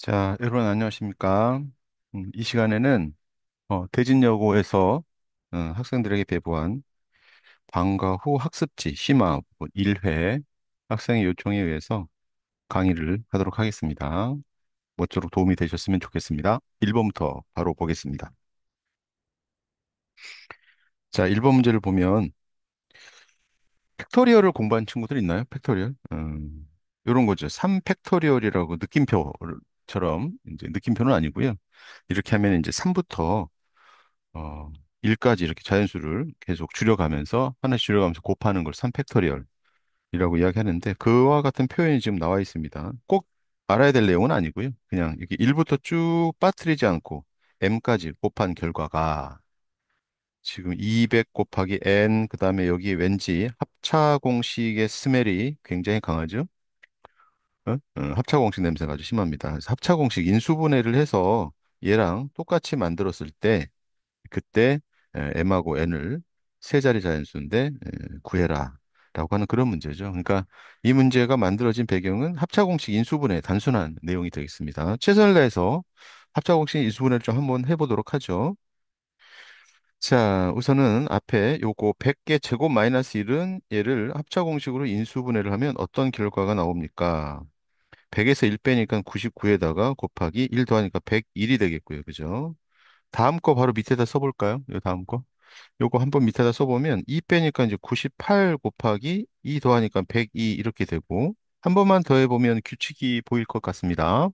자, 여러분 안녕하십니까? 이 시간에는 대진여고에서 학생들에게 배부한 방과 후 학습지 심화 1회 학생의 요청에 의해서 강의를 하도록 하겠습니다. 모쪼록 도움이 되셨으면 좋겠습니다. 1번부터 바로 보겠습니다. 자, 1번 문제를 보면 팩토리얼을 공부한 친구들 있나요? 팩토리얼? 이런 거죠. 3팩토리얼이라고 느낌표처럼 이제 느낌표는 아니고요. 이렇게 하면 이제 3부터 어, 1까지 이렇게 자연수를 계속 줄여가면서 하나씩 줄여가면서 곱하는 걸 3팩토리얼이라고 이야기하는데 그와 같은 표현이 지금 나와 있습니다. 꼭 알아야 될 내용은 아니고요. 그냥 이렇게 1부터 쭉 빠뜨리지 않고 m까지 곱한 결과가 지금 200 곱하기 n 그다음에 여기 왠지 합차 공식의 스멜이 굉장히 강하죠. 합차 공식 냄새가 아주 심합니다. 그래서 합차 공식 인수분해를 해서 얘랑 똑같이 만들었을 때 그때 m하고 n을 세 자리 자연수인데 구해라 라고 하는 그런 문제죠. 그러니까 이 문제가 만들어진 배경은 합차공식 인수분해 단순한 내용이 되겠습니다. 최선을 다해서 합차공식 인수분해를 좀 한번 해보도록 하죠. 자, 우선은 앞에 요거 100개 제곱 마이너스 1은 얘를 합차공식으로 인수분해를 하면 어떤 결과가 나옵니까? 100에서 1 빼니까 99에다가 곱하기 1 더하니까 101이 되겠고요. 그죠? 다음 거 바로 밑에다 써볼까요? 요 다음 거. 요거 한번 밑에다 써보면 2 빼니까 이제 98 곱하기 2 더하니까 102 이렇게 되고 한 번만 더 해보면 규칙이 보일 것 같습니다.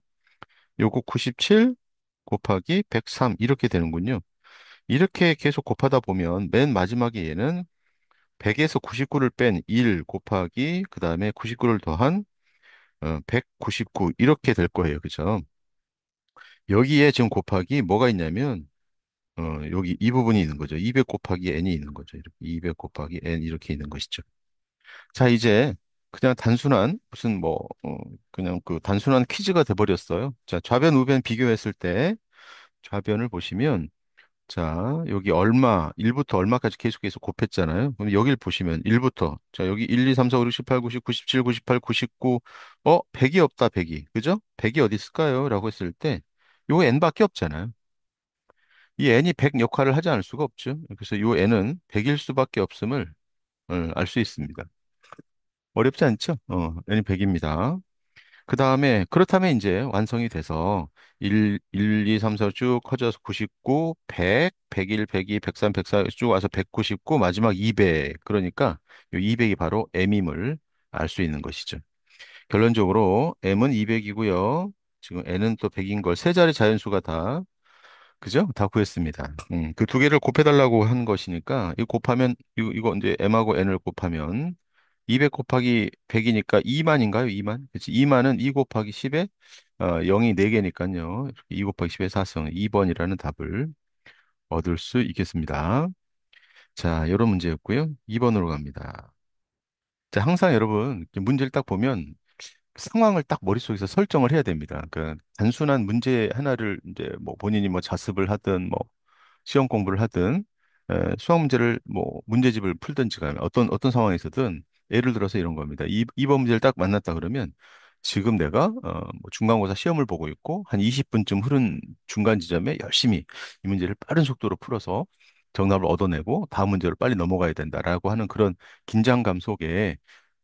요거 97 곱하기 103 이렇게 되는군요. 이렇게 계속 곱하다 보면 맨 마지막에 얘는 100에서 99를 뺀 1 곱하기 그 다음에 99를 더한 199 이렇게 될 거예요. 그죠? 여기에 지금 곱하기 뭐가 있냐면 여기 이 부분이 있는 거죠. 200 곱하기 n이 있는 거죠. 이렇게 200 곱하기 n 이렇게 있는 것이죠. 자, 이제 그냥 단순한 무슨 그냥 그 단순한 퀴즈가 돼버렸어요. 자, 좌변, 우변 비교했을 때 좌변을 보시면 자, 여기 얼마, 1부터 얼마까지 계속 곱했잖아요. 그럼 여기를 보시면 1부터 자, 여기 1, 2, 3, 4, 5, 6, 7, 8, 9, 10, 97, 98, 99 100이 없다, 100이. 그죠? 100이 어디 있을까요? 라고 했을 때 요거 n밖에 없잖아요. 이 n이 100 역할을 하지 않을 수가 없죠. 그래서 요 n은 100일 수밖에 없음을 알 수 있습니다. 어렵지 않죠? n이 100입니다. 그 다음에 그렇다면 이제 완성이 돼서 1, 2, 3, 4 쭉 커져서 99, 100, 101, 102, 103, 104 쭉 와서 199, 마지막 200. 그러니까 이 200이 바로 M임을 알 수 있는 것이죠. 결론적으로 M은 200이고요. 지금 N은 또 100인 걸 세 자리 자연수가 다 그죠? 다 구했습니다. 그 두 개를 곱해달라고 한 것이니까 이거 곱하면 이거 이제 M하고 N을 곱하면 200 곱하기 100이니까 2만인가요? 2만? 그렇지. 2만은 2 곱하기 10에 0이 4개니까요. 2 곱하기 10의 4승 2번이라는 답을 얻을 수 있겠습니다. 자, 이런 문제였고요. 2번으로 갑니다. 자, 항상 여러분 이렇게 문제를 딱 보면 상황을 딱 머릿속에서 설정을 해야 됩니다. 그러니까 단순한 문제 하나를 이제 뭐 본인이 뭐 자습을 하든 뭐 시험 공부를 하든 수학 문제를 뭐 문제집을 풀든지 간에 어떤 상황에서든 예를 들어서 이런 겁니다. 이번 문제를 딱 만났다 그러면 지금 내가 뭐 중간고사 시험을 보고 있고 한 20분쯤 흐른 중간 지점에 열심히 이 문제를 빠른 속도로 풀어서 정답을 얻어내고 다음 문제로 빨리 넘어가야 된다라고 하는 그런 긴장감 속에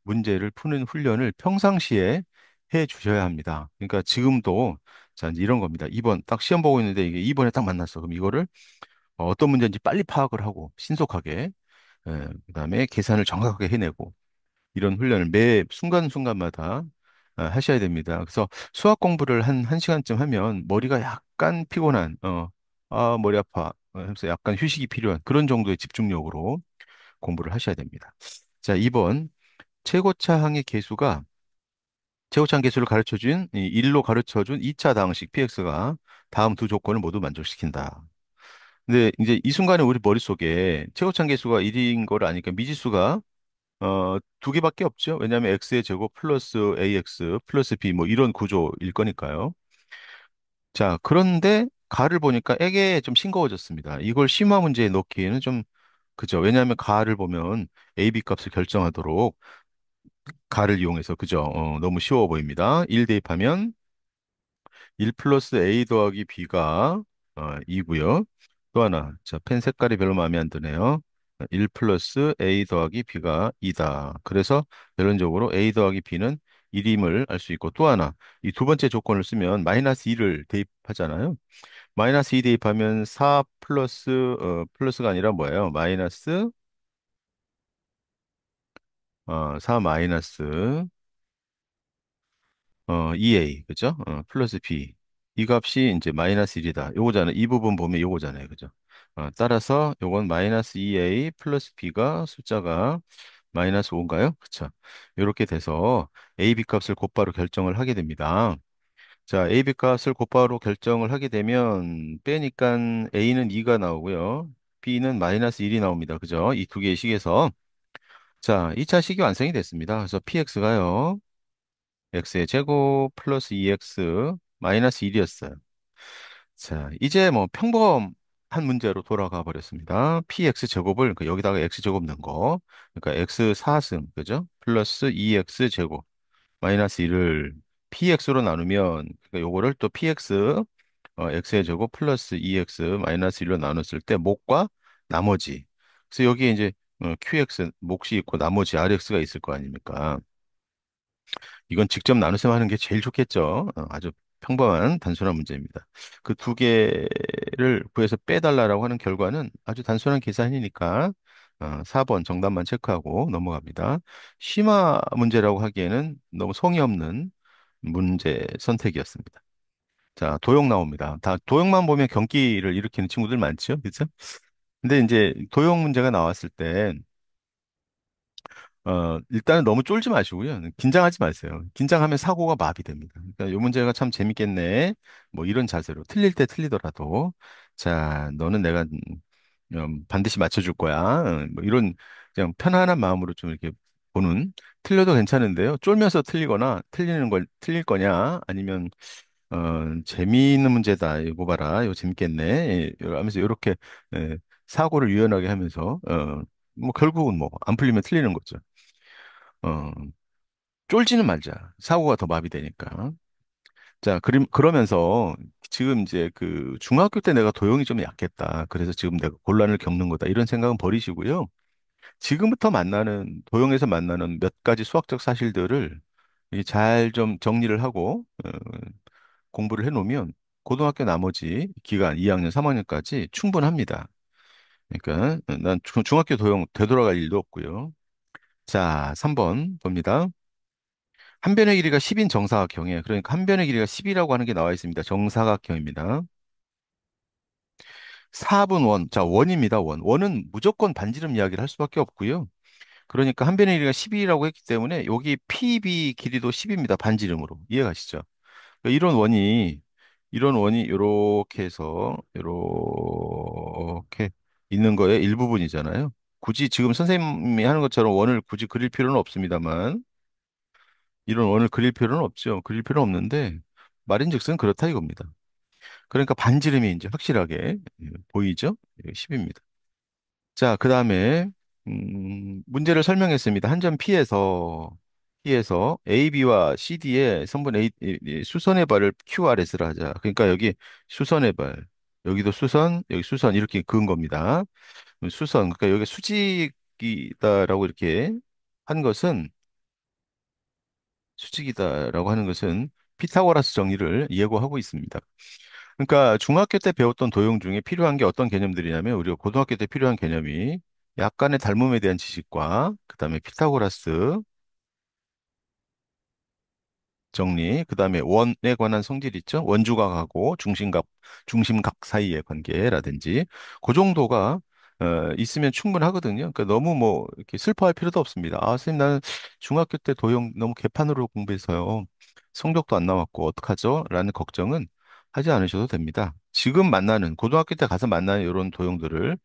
문제를 푸는 훈련을 평상시에 해 주셔야 합니다. 그러니까 지금도 자, 이제 이런 겁니다. 2번 딱 시험 보고 있는데 이게 2번에 딱 만났어. 그럼 이거를 어떤 문제인지 빨리 파악을 하고 신속하게 그다음에 계산을 정확하게 해내고 이런 훈련을 매 순간순간마다 하셔야 됩니다. 그래서 수학 공부를 한 1시간쯤 하면 머리가 약간 피곤한 머리 아파 하면서 약간 휴식이 필요한 그런 정도의 집중력으로 공부를 하셔야 됩니다. 자, 2번 최고차항의 계수가 최고차항 계수를 가르쳐준 이 1로 가르쳐준 2차 다항식 px가 다음 두 조건을 모두 만족시킨다. 근데 이제 이 순간에 우리 머릿속에 최고차항 계수가 1인 걸 아니까 미지수가 두 개밖에 없죠. 왜냐하면 x의 제곱 플러스 ax 플러스 b 뭐 이런 구조일 거니까요. 자, 그런데 가를 보니까 에게 좀 싱거워졌습니다. 이걸 심화 문제에 넣기에는 좀 그죠. 왜냐하면 가를 보면 a, b 값을 결정하도록 가를 이용해서 그죠. 너무 쉬워 보입니다. 1 대입하면 1 플러스 A 더하기 B가 2고요. 또 하나. 자, 펜 색깔이 별로 마음에 안 드네요. 1 플러스 A 더하기 B가 2다. 그래서 결론적으로 A 더하기 B는 1임을 알 수 있고 또 하나. 이 두 번째 조건을 쓰면 마이너스 2를 대입하잖아요. 마이너스 2 대입하면 4 플러스 플러스가 아니라 뭐예요? 마이너스 4 마이너스 2a 그죠? 플러스 b 이 값이 이제 마이너스 1이다. 요거잖아요. 이 부분 보면 요거잖아요. 그죠? 따라서 요건 마이너스 2a 플러스 b가 숫자가 마이너스 5인가요? 그쵸? 이렇게 돼서 a, b 값을 곧바로 결정을 하게 됩니다. 자, a, b 값을 곧바로 결정을 하게 되면 빼니까 a는 2가 나오고요. b는 마이너스 1이 나옵니다. 그죠? 이 두 개의 식에서 자, 2차 식이 완성이 됐습니다. 그래서 px가요. x의 제곱 플러스 2x 마이너스 1이었어요. 자, 이제 뭐 평범한 문제로 돌아가 버렸습니다. px 제곱을 여기다가 x 제곱 넣은 거. 그러니까 x 4승, 그죠? 플러스 2x 제곱 마이너스 1을 px로 나누면 그러니까 요거를 또 px x의 제곱 플러스 2x 마이너스 1로 나눴을 때 목과 나머지. 그래서 여기에 이제 qx 몫이 있고 나머지 rx가 있을 거 아닙니까? 이건 직접 나누서 하는 게 제일 좋겠죠. 아주 평범한 단순한 문제입니다. 그 두 개를 구해서 빼달라고 하는 결과는 아주 단순한 계산이니까 4번 정답만 체크하고 넘어갑니다. 심화 문제라고 하기에는 너무 성의 없는 문제 선택이었습니다. 자, 도형 나옵니다. 다 도형만 보면 경기를 일으키는 친구들 많죠, 그렇죠? 근데 이제 도형 문제가 나왔을 때 일단은 너무 쫄지 마시고요. 긴장하지 마세요. 긴장하면 사고가 마비됩니다. 그러니까 이 문제가 참 재밌겠네. 뭐 이런 자세로 틀릴 때 틀리더라도 자, 너는 내가 반드시 맞춰줄 거야. 뭐 이런 그냥 편안한 마음으로 좀 이렇게 보는 틀려도 괜찮은데요. 쫄면서 틀리거나 틀리는 걸 틀릴 거냐 아니면 재미있는 문제다. 이거 봐라. 이거 재밌겠네. 하면서 이렇게 사고를 유연하게 하면서 뭐 결국은 뭐 안 풀리면 틀리는 거죠. 어, 쫄지는 말자. 사고가 더 마비되니까. 자, 그러면서 지금 이제 그 중학교 때 내가 도형이 좀 약했다. 그래서 지금 내가 곤란을 겪는 거다. 이런 생각은 버리시고요. 지금부터 만나는, 도형에서 만나는 몇 가지 수학적 사실들을 잘 좀 정리를 하고, 공부를 해 놓으면 고등학교 나머지 기간, 2학년, 3학년까지 충분합니다. 그러니까 난 중학교 도형 되돌아갈 일도 없고요. 자, 3번 봅니다. 한 변의 길이가 10인 정사각형이에요. 그러니까 한 변의 길이가 10이라고 하는 게 나와 있습니다. 정사각형입니다. 4분 원. 자, 원입니다. 원. 원은 무조건 반지름 이야기를 할 수밖에 없고요. 그러니까 한 변의 길이가 10이라고 했기 때문에 여기 PB 길이도 10입니다. 반지름으로. 이해가시죠? 그러니까 이런 원이 이렇게 해서 이렇게 있는 거에 일부분이잖아요. 굳이 지금 선생님이 하는 것처럼 원을 굳이 그릴 필요는 없습니다만 이런 원을 그릴 필요는 없죠. 그릴 필요는 없는데 말인즉슨 그렇다 이겁니다. 그러니까 반지름이 이제 확실하게 보이죠? 10입니다. 자, 그다음에 문제를 설명했습니다. 한 점 P에서 AB와 CD의 성분 이 수선의 발을 QRS를 하자. 그러니까 여기 수선의 발, 여기도 수선, 여기 수선 이렇게 그은 겁니다. 수선, 그러니까 여기 수직이다라고 이렇게 한 것은 수직이다라고 하는 것은 피타고라스 정리를 예고하고 있습니다. 그러니까 중학교 때 배웠던 도형 중에 필요한 게 어떤 개념들이냐면 우리가 고등학교 때 필요한 개념이 약간의 닮음에 대한 지식과 그다음에 피타고라스 정리, 그다음에 원에 관한 성질 있죠? 원주각하고 중심각 사이의 관계라든지 그 정도가 있으면 충분하거든요. 그러니까 너무 뭐 이렇게 슬퍼할 필요도 없습니다. 아, 선생님 나는 중학교 때 도형 너무 개판으로 공부해서요. 성적도 안 나왔고 어떡하죠? 라는 걱정은 하지 않으셔도 됩니다. 지금 만나는 고등학교 때 가서 만나는 이런 도형들을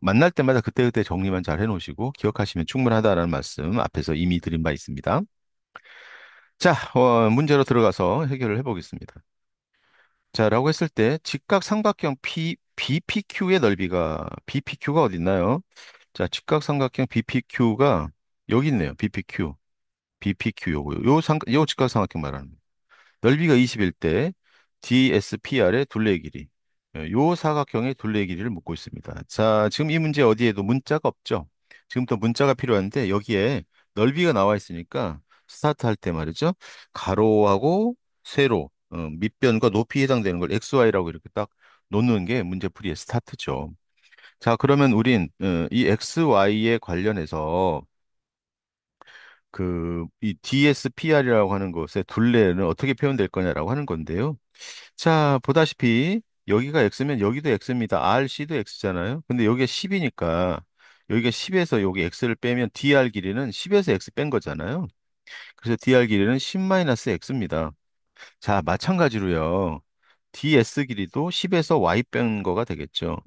만날 때마다 그때그때 정리만 잘 해놓으시고 기억하시면 충분하다라는 말씀 앞에서 이미 드린 바 있습니다. 자, 문제로 들어가서 해결을 해보겠습니다. 자, 라고 했을 때 직각삼각형 BPQ의 넓이가 BPQ가 어디 있나요? 자, 직각삼각형 BPQ가 여기 있네요. BPQ. BPQ 요거 요 직각삼각형 말하는 거. 넓이가 20일 때 DSPR의 둘레의 길이. 요 사각형의 둘레의 길이를 묻고 있습니다. 자, 지금 이 문제 어디에도 문자가 없죠? 지금부터 문자가 필요한데 여기에 넓이가 나와 있으니까 스타트 할 때 말이죠. 가로하고 세로, 밑변과 높이에 해당되는 걸 XY라고 이렇게 딱 놓는 게 문제풀이의 스타트죠. 자, 그러면 우린 이 XY에 관련해서 이 DSPR이라고 하는 것의 둘레는 어떻게 표현될 거냐라고 하는 건데요. 자, 보다시피 여기가 X면 여기도 X입니다. RC도 X잖아요. 근데 여기가 10이니까 여기가 10에서 여기 X를 빼면 DR 길이는 10에서 X 뺀 거잖아요. 그래서 DR 길이는 10-X입니다. 자, 마찬가지로요. DS 길이도 10에서 Y 뺀 거가 되겠죠.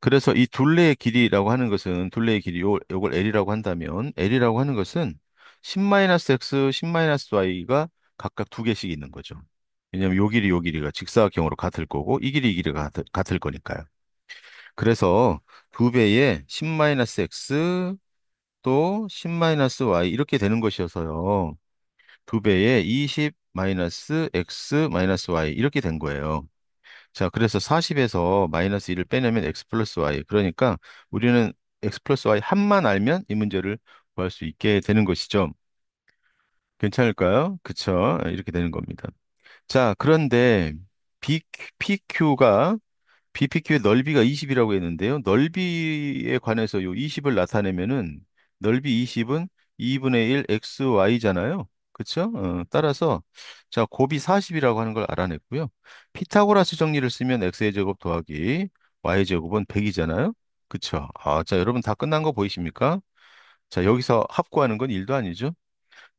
그래서 이 둘레의 길이라고 하는 것은 둘레의 길이 요걸 L이라고 한다면 L이라고 하는 것은 10-X, 10-Y가 각각 두 개씩 있는 거죠. 왜냐하면 요 길이 요 길이가 직사각형으로 같을 거고 이 길이 이 길이가 같을 거니까요. 그래서 두 배의 10-X 또 10-Y 이렇게 되는 것이어서요. 두 배의 20-X-Y 이렇게 된 거예요. 자, 그래서 40에서 마이너스 1을 빼내면 x 플러스 y. 그러니까 우리는 x 플러스 y 한만 알면 이 문제를 구할 수 있게 되는 것이죠. 괜찮을까요? 그쵸? 이렇게 되는 겁니다. 자, 그런데 PQ가 BPQ의 넓이가 20이라고 했는데요. 넓이에 관해서 요 20을 나타내면은 넓이 20은 2분의 1 XY잖아요. 그쵸? 따라서 자, 곱이 40이라고 하는 걸 알아냈고요. 피타고라스 정리를 쓰면 X의 제곱 더하기 Y의 제곱은 100이잖아요. 그쵸? 아, 자, 여러분 다 끝난 거 보이십니까? 자, 여기서 합구하는 건 1도 아니죠.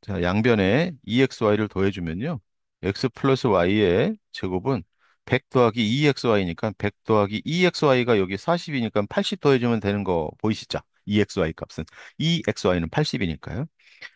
자, 양변에 2xy를 더해주면요. x 플러스 y의 제곱은 100 더하기 2xy니까 100 더하기 2xy가 여기 40이니까 80 더해주면 되는 거 보이시죠? 2xy 값은. 2xy는 80이니까요.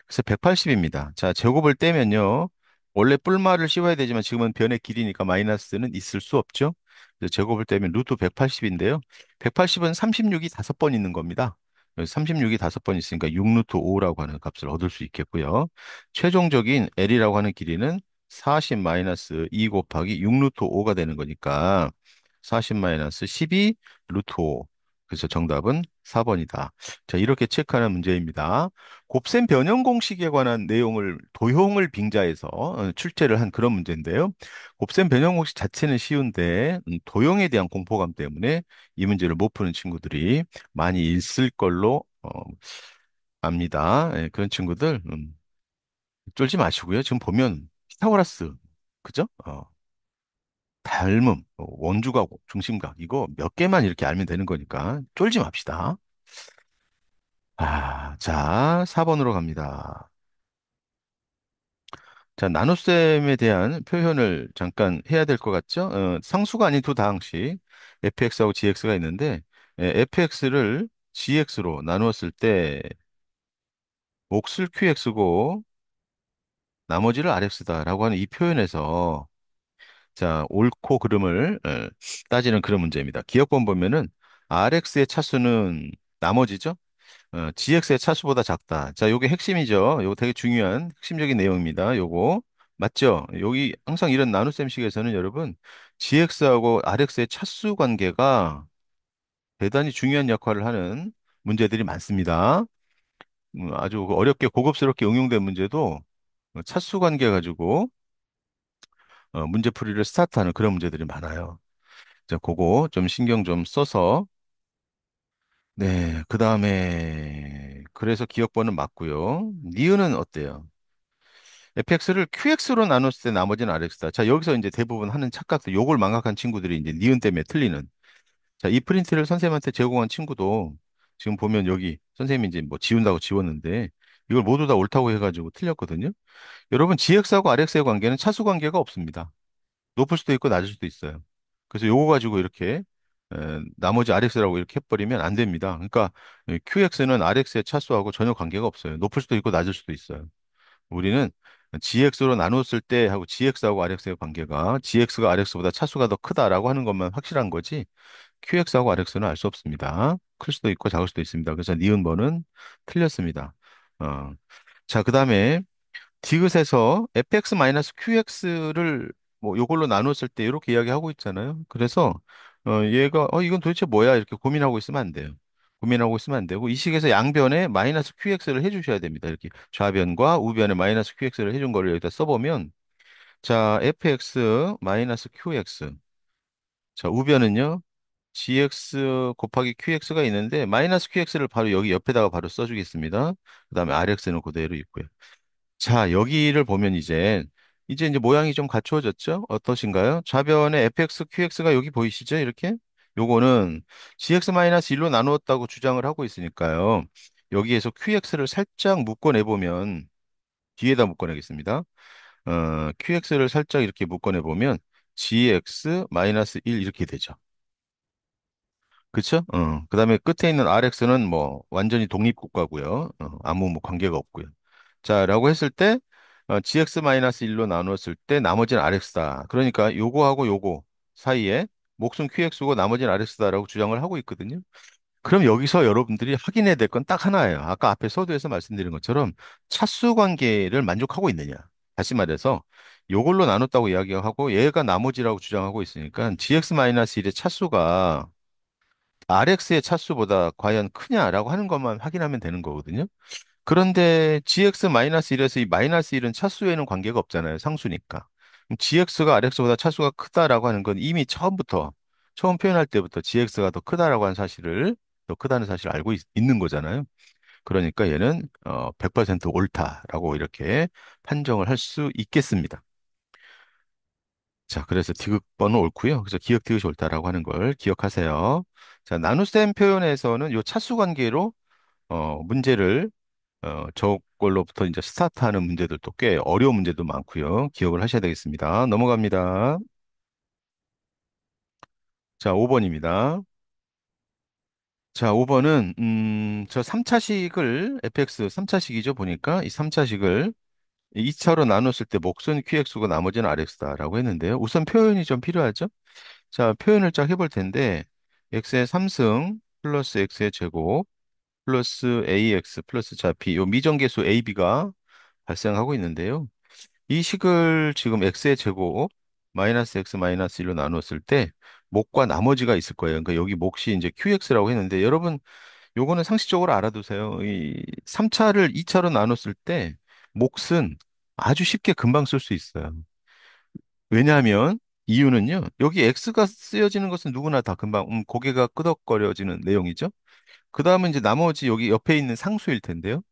그래서 180입니다. 자, 제곱을 떼면요. 원래 뿔말을 씌워야 되지만 지금은 변의 길이니까 마이너스는 있을 수 없죠. 그래서 제곱을 떼면 루트 180인데요. 180은 36이 5번 있는 겁니다. 36이 5번 있으니까 6루트 5라고 하는 값을 얻을 수 있겠고요. 최종적인 L이라고 하는 길이는 40 마이너스 2 곱하기 6루트 5가 되는 거니까 40 마이너스 12 루트 5. 그래서 정답은 4번이다. 자, 이렇게 체크하는 문제입니다. 곱셈 변형 공식에 관한 내용을 도형을 빙자해서 출제를 한 그런 문제인데요. 곱셈 변형 공식 자체는 쉬운데 도형에 대한 공포감 때문에 이 문제를 못 푸는 친구들이 많이 있을 걸로 압니다. 예, 그런 친구들 쫄지 마시고요. 지금 보면 피타고라스 그죠? 닮음, 원주각, 중심각 이거 몇 개만 이렇게 알면 되는 거니까 쫄지 맙시다. 아, 자, 4번으로 갑니다. 자, 나눗셈에 대한 표현을 잠깐 해야 될 것 같죠? 상수가 아닌 두 다항식 fx하고 gx가 있는데 fx를 gx로 나누었을 때 몫을 qx고 나머지를 rx다라고 하는 이 표현에서 자, 옳고 그름을 따지는 그런 문제입니다. 기억본 보면은 rx의 차수는 나머지죠? GX의 차수보다 작다. 자, 요게 핵심이죠. 요거 되게 중요한 핵심적인 내용입니다. 요거 맞죠? 여기 항상 이런 나눗셈식에서는 여러분 GX하고 RX의 차수 관계가 대단히 중요한 역할을 하는 문제들이 많습니다. 아주 어렵게 고급스럽게 응용된 문제도 차수 관계 가지고 문제풀이를 스타트하는 그런 문제들이 많아요. 자, 그거 좀 신경 좀 써서 네, 그 다음에 그래서 기억번은 맞고요. 니은은 어때요? fx를 qx로 나눴을 때 나머지는 rx다. 자, 여기서 이제 대부분 하는 착각도 요걸 망각한 친구들이 이제 니은 때문에 틀리는. 자, 이 프린트를 선생님한테 제공한 친구도 지금 보면 여기 선생님이 이제 뭐 지운다고 지웠는데 이걸 모두 다 옳다고 해가지고 틀렸거든요. 여러분, gx하고 rx의 관계는 차수 관계가 없습니다. 높을 수도 있고 낮을 수도 있어요. 그래서 요거 가지고 이렇게 나머지 RX라고 이렇게 해버리면 안 됩니다. 그러니까 QX는 RX의 차수하고 전혀 관계가 없어요. 높을 수도 있고 낮을 수도 있어요. 우리는 GX로 나눴을 때 하고 GX하고 RX의 관계가 GX가 RX보다 차수가 더 크다라고 하는 것만 확실한 거지 QX하고 RX는 알 수 없습니다. 클 수도 있고 작을 수도 있습니다. 그래서 니은번은 틀렸습니다. 어. 자, 그다음에 디귿에서 fx-qx를 뭐 요걸로 나눴을 때 이렇게 이야기하고 있잖아요. 그래서 얘가 이건 도대체 뭐야 이렇게 고민하고 있으면 안 돼요. 고민하고 있으면 안 되고 이 식에서 양변에 마이너스 qx를 해주셔야 됩니다. 이렇게 좌변과 우변에 마이너스 qx를 해준 거를 여기다 써보면 자 fx 마이너스 qx 자 우변은요 gx 곱하기 qx가 있는데 마이너스 qx를 바로 여기 옆에다가 바로 써주겠습니다. 그다음에 rx는 그대로 있고요. 자, 여기를 보면 이제 모양이 좀 갖추어졌죠? 어떠신가요? 좌변에 fx, qx가 여기 보이시죠? 이렇게? 요거는 gx-1로 나누었다고 주장을 하고 있으니까요. 여기에서 qx를 살짝 묶어내보면, 뒤에다 묶어내겠습니다. qx를 살짝 이렇게 묶어내보면 gx-1 이렇게 되죠. 그쵸? 그 다음에 끝에 있는 RX는 뭐 완전히 독립국가고요. 아무 뭐 관계가 없고요. 자, 라고 했을 때 GX-1로 나누었을 때 나머지는 RX다. 그러니까 요거하고 요거 사이에 몫은 QX고 나머지는 RX다라고 주장을 하고 있거든요. 그럼 여기서 여러분들이 확인해야 될 건 딱 하나예요. 아까 앞에 서두에서 말씀드린 것처럼 차수 관계를 만족하고 있느냐. 다시 말해서 요걸로 나눴다고 이야기하고 얘가 나머지라고 주장하고 있으니까 GX-1의 차수가 RX의 차수보다 과연 크냐라고 하는 것만 확인하면 되는 거거든요. 그런데 GX-1에서 이 마이너스 1은 차수에는 관계가 없잖아요. 상수니까. GX가 RX보다 차수가 크다라고 하는 건 이미 처음부터, 처음 표현할 때부터 GX가 더 크다라고 하는 사실을, 더 크다는 사실을 알고 있는 거잖아요. 그러니까 얘는 100% 옳다라고 이렇게 판정을 할 수 있겠습니다. 자, 그래서 디귿번은 옳고요. 그래서 기역 디귿이 옳다라고 하는 걸 기억하세요. 자, 나눗셈 표현에서는 요 차수 관계로 문제를 저걸로부터 이제 스타트하는 문제들도 꽤 어려운 문제도 많고요. 기억을 하셔야 되겠습니다. 넘어갑니다. 자, 5번입니다. 자, 5번은 저 3차식을 fx 3차식이죠. 보니까 이 3차식을 2차로 나눴을 때 몫은 qx고 나머지는 rx다라고 했는데요. 우선 표현이 좀 필요하죠. 자, 표현을 쫙 해볼 텐데 x의 3승 플러스 x의 제곱 플러스 ax 플러스 자 b 요 미정계수 ab가 발생하고 있는데요. 이 식을 지금 x의 제곱 마이너스 x 마이너스 1로 나눴을 때 몫과 나머지가 있을 거예요. 그러니까 여기 몫이 이제 qx라고 했는데 여러분 요거는 상식적으로 알아두세요. 이 3차를 2차로 나눴을 때 몫은 아주 쉽게 금방 쓸 수 있어요. 왜냐하면 이유는요. 여기 x가 쓰여지는 것은 누구나 다 금방 고개가 끄덕거려지는 내용이죠. 그 다음에 이제 나머지 여기 옆에 있는 상수일 텐데요.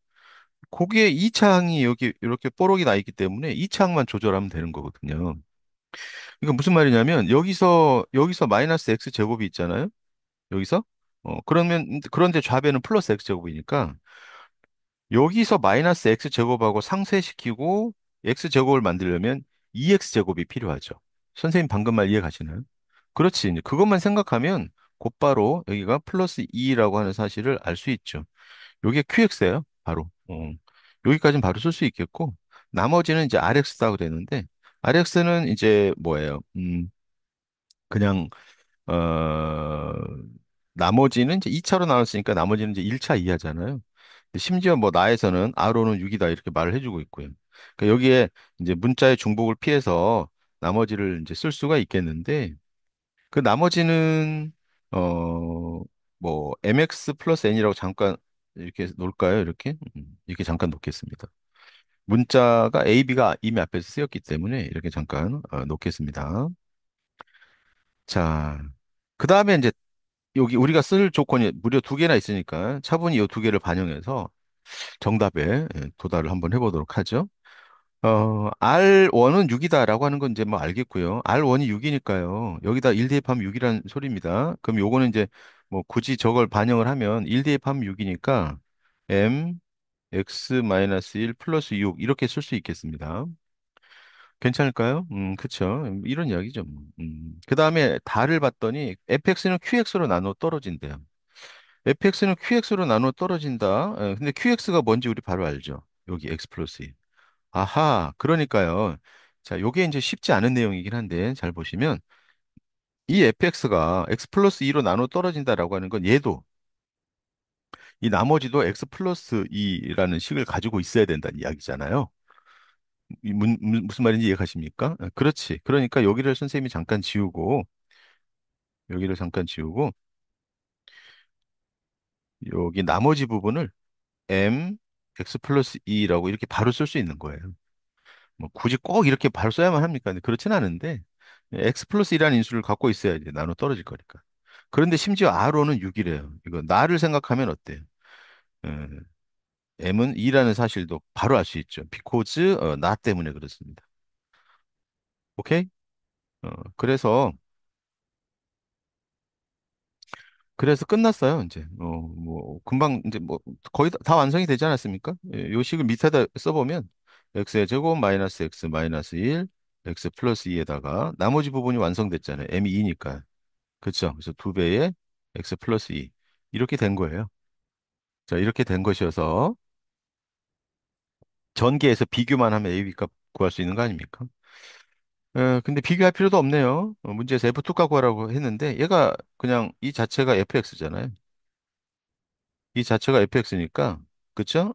거기에 이 창이 여기 이렇게 뽀록이 나 있기 때문에 이 창만 조절하면 되는 거거든요. 이거 무슨 말이냐면 여기서 마이너스 x 제곱이 있잖아요. 여기서 그러면 그런데 좌변은 플러스 x 제곱이니까 여기서 마이너스 x 제곱하고 상쇄시키고 x 제곱을 만들려면 2x 제곱이 필요하죠. 선생님 방금 말 이해 가시나요? 그렇지. 이제 그것만 생각하면 곧바로 여기가 플러스 2라고 하는 사실을 알 수 있죠. 요게 QX예요. 바로. 여기까지는 바로 쓸 수 있겠고 나머지는 이제 RX다 그랬는데 RX는 이제 뭐예요? 그냥 어 나머지는 이제 2차로 나눴으니까 나머지는 이제 1차 이하잖아요. 심지어 뭐 나에서는 R호는 6이다 이렇게 말을 해주고 있고요. 그러니까 여기에 이제 문자의 중복을 피해서 나머지를 이제 쓸 수가 있겠는데 그 나머지는 어 뭐 mx 플러스 n이라고 잠깐 이렇게 놓을까요? 이렇게 잠깐 놓겠습니다. 문자가 a, b가 이미 앞에서 쓰였기 때문에 이렇게 잠깐 놓겠습니다. 자, 그 다음에 이제 여기 우리가 쓸 조건이 무려 두 개나 있으니까 차분히 이 두 개를 반영해서 정답에 도달을 한번 해보도록 하죠. R1은 6이다라고 하는 건 이제 뭐 알겠고요. R1이 6이니까요. 여기다 1 대입하면 6이라는 소리입니다. 그럼 요거는 이제 뭐 굳이 저걸 반영을 하면 1 대입하면 6이니까 M x-1 플러스 6 이렇게 쓸 수 있겠습니다. 괜찮을까요? 그쵸. 이런 이야기죠. 뭐. 그 다음에 달을 봤더니 fx는 qx로 나눠 떨어진대요. fx는 qx로 나눠 떨어진다. 근데 qx가 뭔지 우리 바로 알죠. 여기 x 플러스 2. 아하, 그러니까요. 자, 요게 이제 쉽지 않은 내용이긴 한데, 잘 보시면, 이 fx가 x 플러스 2로 나눠 떨어진다라고 하는 건 얘도, 이 나머지도 x 플러스 2라는 식을 가지고 있어야 된다는 이야기잖아요. 무슨 말인지 이해가십니까? 그렇지. 그러니까 여기를 선생님이 잠깐 지우고, 여기를 잠깐 지우고, 여기 나머지 부분을 m x 플러스 2라고 이렇게 바로 쓸 수 있는 거예요. 뭐 굳이 꼭 이렇게 바로 써야만 합니까? 근데 그렇진 않은데, x 플러스 2라는 인수를 갖고 있어야지 나눠 떨어질 거니까. 그런데 심지어 r호는 6이래요. 이거 나를 생각하면 어때요? 에, m은 2라는 사실도 바로 알 수 있죠. because 나 때문에 그렇습니다. 오케이? 어, 그래서 그래서 끝났어요, 이제. 뭐, 금방, 이제 뭐, 거의 다 완성이 되지 않았습니까? 예, 요 식을 밑에다 써보면, x의 제곱 마이너스 x 마이너스 1, x 플러스 2에다가 나머지 부분이 완성됐잖아요. m이 2니까. 그쵸? 그래서 두 배의 x 플러스 2. 이렇게 된 거예요. 자, 이렇게 된 것이어서 전개해서 비교만 하면 a, b 값 구할 수 있는 거 아닙니까? 근데 비교할 필요도 없네요. 문제에서 f2 값 구하라고 했는데, 얘가 그냥 이 자체가 fx잖아요. 이 자체가 fx니까, 그쵸?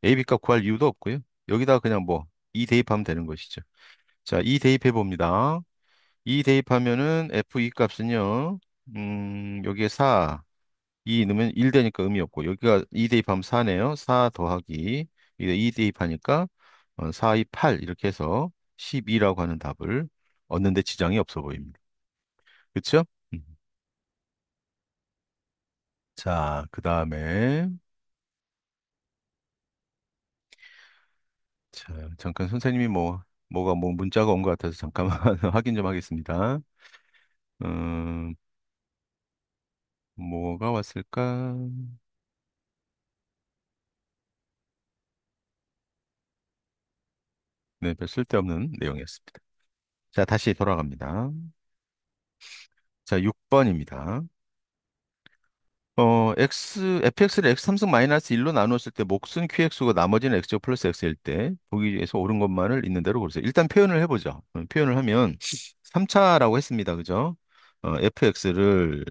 AB 값 구할 이유도 없고요. 여기다 그냥 뭐, 2 대입하면 되는 것이죠. 자, 2 대입해 봅니다. 2 대입하면은 F2 값은요, 여기에 4, 2 넣으면 1 되니까 의미 없고, 여기가 2 대입하면 4네요. 4 더하기, 이거 2 대입하니까 4, 2, 8 이렇게 해서 12라고 하는 답을 얻는데 지장이 없어 보입니다. 그쵸? 음. 자, 그 다음에, 자, 잠깐 선생님이 뭐 문자가 온 것 같아서 잠깐만 확인 좀 하겠습니다. 음, 뭐가 왔을까? 네, 별 쓸데없는 내용이었습니다. 자, 다시 돌아갑니다. 자, 6번입니다. fx를 x3승 마이너스 1로 나누었을 때 몫은 qx고 나머지는 x제곱 플러스 x일 때 보기에서 옳은 것만을 있는 대로 고르세요. 일단 표현을 해보죠. 표현을 하면 3차라고 했습니다. 그죠? fx를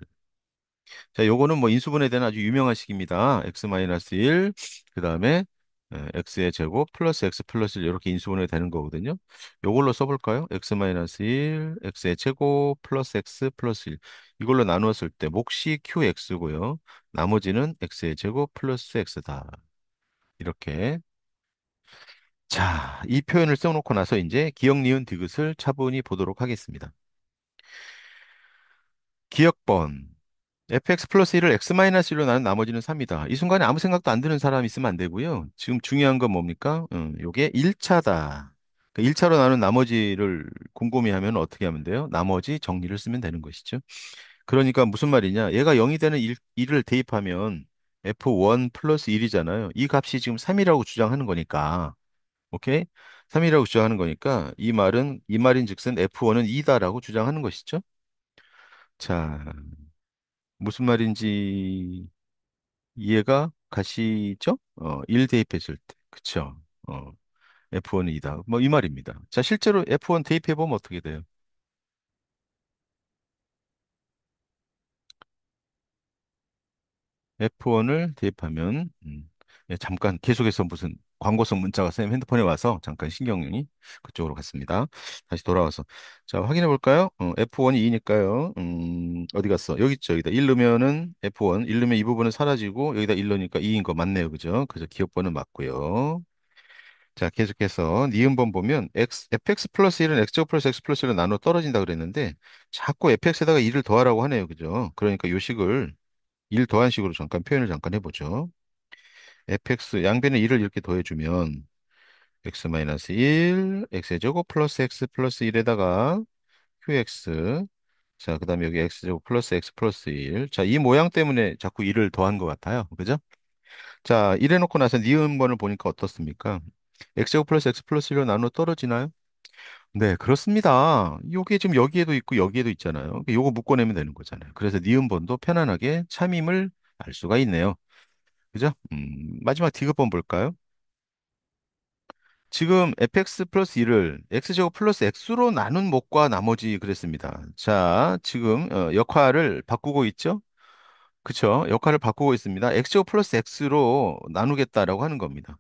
자, 요거는 뭐 인수분해에 대한 아주 유명한 식입니다. x-1, 그 다음에 x의 제곱 플러스 x 플러스 1 이렇게 인수분해 되는 거거든요. 요걸로 써볼까요? x-1, x의 제곱 플러스 x 플러스 1 이걸로 나누었을 때 몫이 qx고요. 나머지는 x의 제곱 플러스 x다. 이렇게. 자, 이 표현을 써놓고 나서 이제 기억, 니은, 디귿을 차분히 보도록 하겠습니다. 기억번. fx 플러스 1을 x 마이너스 1로 나눈 나머지는 3이다. 이 순간에 아무 생각도 안 드는 사람 있으면 안 되고요. 지금 중요한 건 뭡니까? 요게 1차다. 1차로 나눈 나머지를 곰곰이 하면 어떻게 하면 돼요? 나머지 정리를 쓰면 되는 것이죠. 그러니까 무슨 말이냐? 얘가 0이 되는 1을 대입하면 f1 플러스 1이잖아요. 이 값이 지금 3이라고 주장하는 거니까. 오케이? 3이라고 주장하는 거니까 이 말인즉슨 f1은 2다라고 주장하는 것이죠. 자, 무슨 말인지 이해가 가시죠? 1 대입했을 때. 그쵸? 어, F1은 이다. 뭐 이 말입니다. 자, 실제로 F1 대입해보면 어떻게 돼요? F1을 대입하면, 예, 잠깐 계속해서 무슨 광고성 문자가 선생님 핸드폰에 와서 잠깐 신경이 그쪽으로 갔습니다. 다시 돌아와서. 자, 확인해 볼까요? F1이 2니까요. 어디 갔어? 여기 있죠. 여기다 1 넣으면은 F1, 1 넣으면 이 부분은 사라지고 여기다 1 넣으니까 2인 거 맞네요. 그죠? 그래서 기억번은 맞고요. 자, 계속해서 니은번 보면 fx 플러스 1은 x제곱 플러스 x 플러스 1로 나눠 떨어진다 그랬는데 자꾸 fx에다가 2를 더하라고 하네요. 그죠? 그러니까 요 식을 1 더한 식으로 잠깐 표현을 잠깐 해보죠. fx 양변에 1을 이렇게 더해주면 x 마이너스 1, x의 제곱 플러스 x 플러스 1에다가 qx 자, 그다음에 여기 x제곱 플러스 x 플러스 1. 자, 이 모양 때문에 자꾸 1을 더한 것 같아요. 그죠? 자, 이래 놓고 나서 니은번을 보니까 어떻습니까? x제곱 플러스 x 플러스 1로 나눠 떨어지나요? 네, 그렇습니다. 요게 지금 여기에도 있고 여기에도 있잖아요. 그러니까 요거 묶어내면 되는 거잖아요. 그래서 니은번도 편안하게 참임을 알 수가 있네요. 그죠? 마지막 디귿번 볼까요? 지금 fx 플러스 1을 x제곱 플러스 x로 나눈 목과 나머지 그랬습니다. 자, 지금 역할을 바꾸고 있죠? 그쵸? 역할을 바꾸고 있습니다. x제곱 플러스 x로 나누겠다라고 하는 겁니다.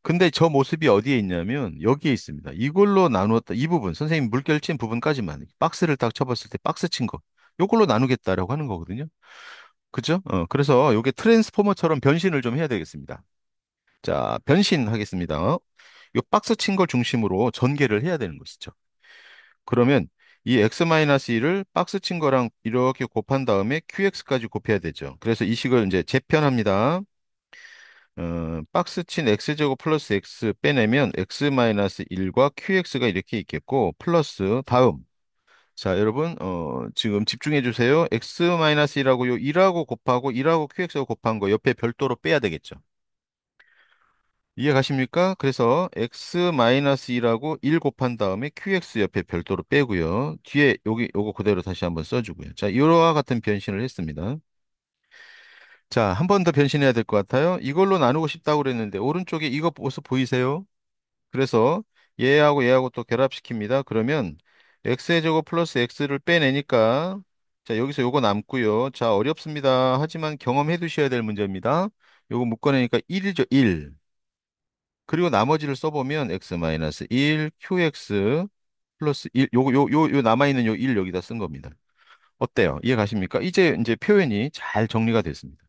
근데 저 모습이 어디에 있냐면 여기에 있습니다. 이걸로 나누었다. 이 부분, 선생님 물결 친 부분까지만 박스를 딱 쳐봤을 때 박스 친 거. 요걸로 나누겠다라고 하는 거거든요. 그죠? 그래서 요게 트랜스포머처럼 변신을 좀 해야 되겠습니다. 자, 변신하겠습니다. 요 박스 친 걸 중심으로 전개를 해야 되는 것이죠. 그러면 이 x-1을 박스 친 거랑 이렇게 곱한 다음에 qx까지 곱해야 되죠. 그래서 이 식을 이제 재편합니다. 박스 친 x제곱 플러스 x 빼내면 x-1과 qx가 이렇게 있겠고 플러스 다음. 자, 여러분, 지금 집중해 주세요. x-1하고 요 1하고 곱하고 1하고 qx하고 곱한 거 옆에 별도로 빼야 되겠죠. 이해 가십니까? 그래서 x-1하고 1 곱한 다음에 qx 옆에 별도로 빼고요. 뒤에 여기 요거 그대로 다시 한번 써주고요. 자, 이와 같은 변신을 했습니다. 자, 한 번 더 변신해야 될 것 같아요. 이걸로 나누고 싶다고 그랬는데 오른쪽에 이거 모습 보이세요? 그래서 얘하고 얘하고 또 결합시킵니다. 그러면 x의 제곱 플러스 x를 빼내니까 자, 여기서 요거 남고요. 자, 어렵습니다. 하지만 경험해 두셔야 될 문제입니다. 요거 묶어내니까 1이죠, 1. 그리고 나머지를 써보면 x-1 qx 플러스 1 요거 요 남아있는 요 1 여기다 쓴 겁니다. 어때요? 이해 가십니까? 이제 표현이 잘 정리가 됐습니다.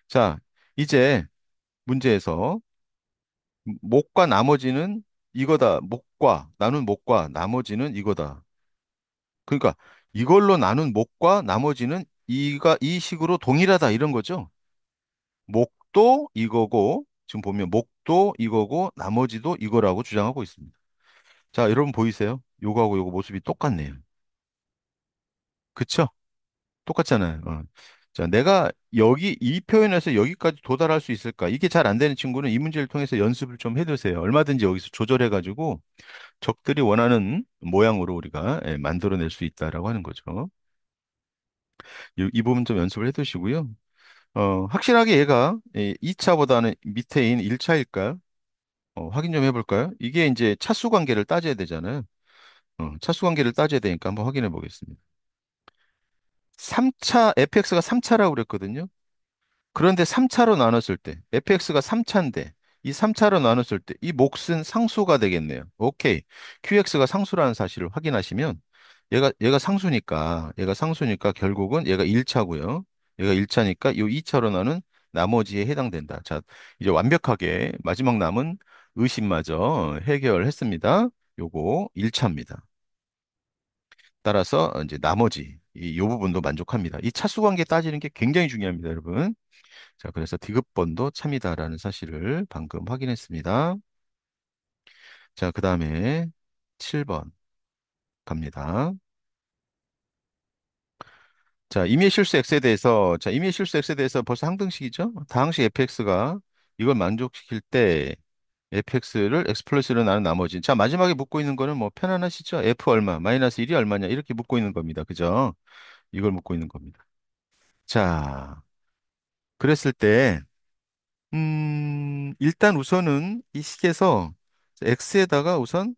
자, 이제 문제에서 목과 나머지는 이거다. 목과 나눈 목과 나머지는 이거다. 그러니까 이걸로 나눈 목과 나머지는 이 식으로 동일하다 이런 거죠. 목도 이거고 지금 보면 목도 이거고 나머지도 이거라고 주장하고 있습니다. 자, 여러분 보이세요? 요거하고 요거 모습이 똑같네요. 그쵸? 똑같잖아요. 자, 내가 여기 이 표현에서 여기까지 도달할 수 있을까? 이게 잘 안 되는 친구는 이 문제를 통해서 연습을 좀 해두세요. 얼마든지 여기서 조절해가지고 적들이 원하는 모양으로 우리가 만들어낼 수 있다라고 하는 거죠. 이 부분 좀 연습을 해두시고요. 확실하게 얘가 2차보다는 밑에인 1차일까요? 확인 좀 해볼까요? 이게 이제 차수 관계를 따져야 되잖아요. 차수 관계를 따져야 되니까 한번 확인해 보겠습니다. 3차, fx가 3차라고 그랬거든요. 그런데 3차로 나눴을 때, fx가 3차인데, 이 3차로 나눴을 때, 이 몫은 상수가 되겠네요. 오케이. qx가 상수라는 사실을 확인하시면, 얘가 상수니까 결국은 얘가 1차고요. 얘가 1차니까 이 2차로 나눈 나머지에 해당된다. 자, 이제 완벽하게 마지막 남은 의심마저 해결했습니다. 요거 1차입니다. 따라서 이제 나머지 요 부분도 만족합니다. 이 차수 관계 따지는 게 굉장히 중요합니다, 여러분. 자, 그래서 디귿번도 참이다라는 사실을 방금 확인했습니다. 자, 그 다음에 7번 갑니다. 자, 임의의 실수 x에 대해서, 자, 임의의 실수 x에 대해서 벌써 항등식이죠? 다항식 fx가 이걸 만족시킬 때 fx를 x 플러스로 나눈 나머지. 자, 마지막에 묻고 있는 거는 뭐 편안하시죠? f 얼마, 마이너스 1이 얼마냐? 이렇게 묻고 있는 겁니다. 그죠? 이걸 묻고 있는 겁니다. 자, 그랬을 때, 일단 우선은 이 식에서 x에다가 우선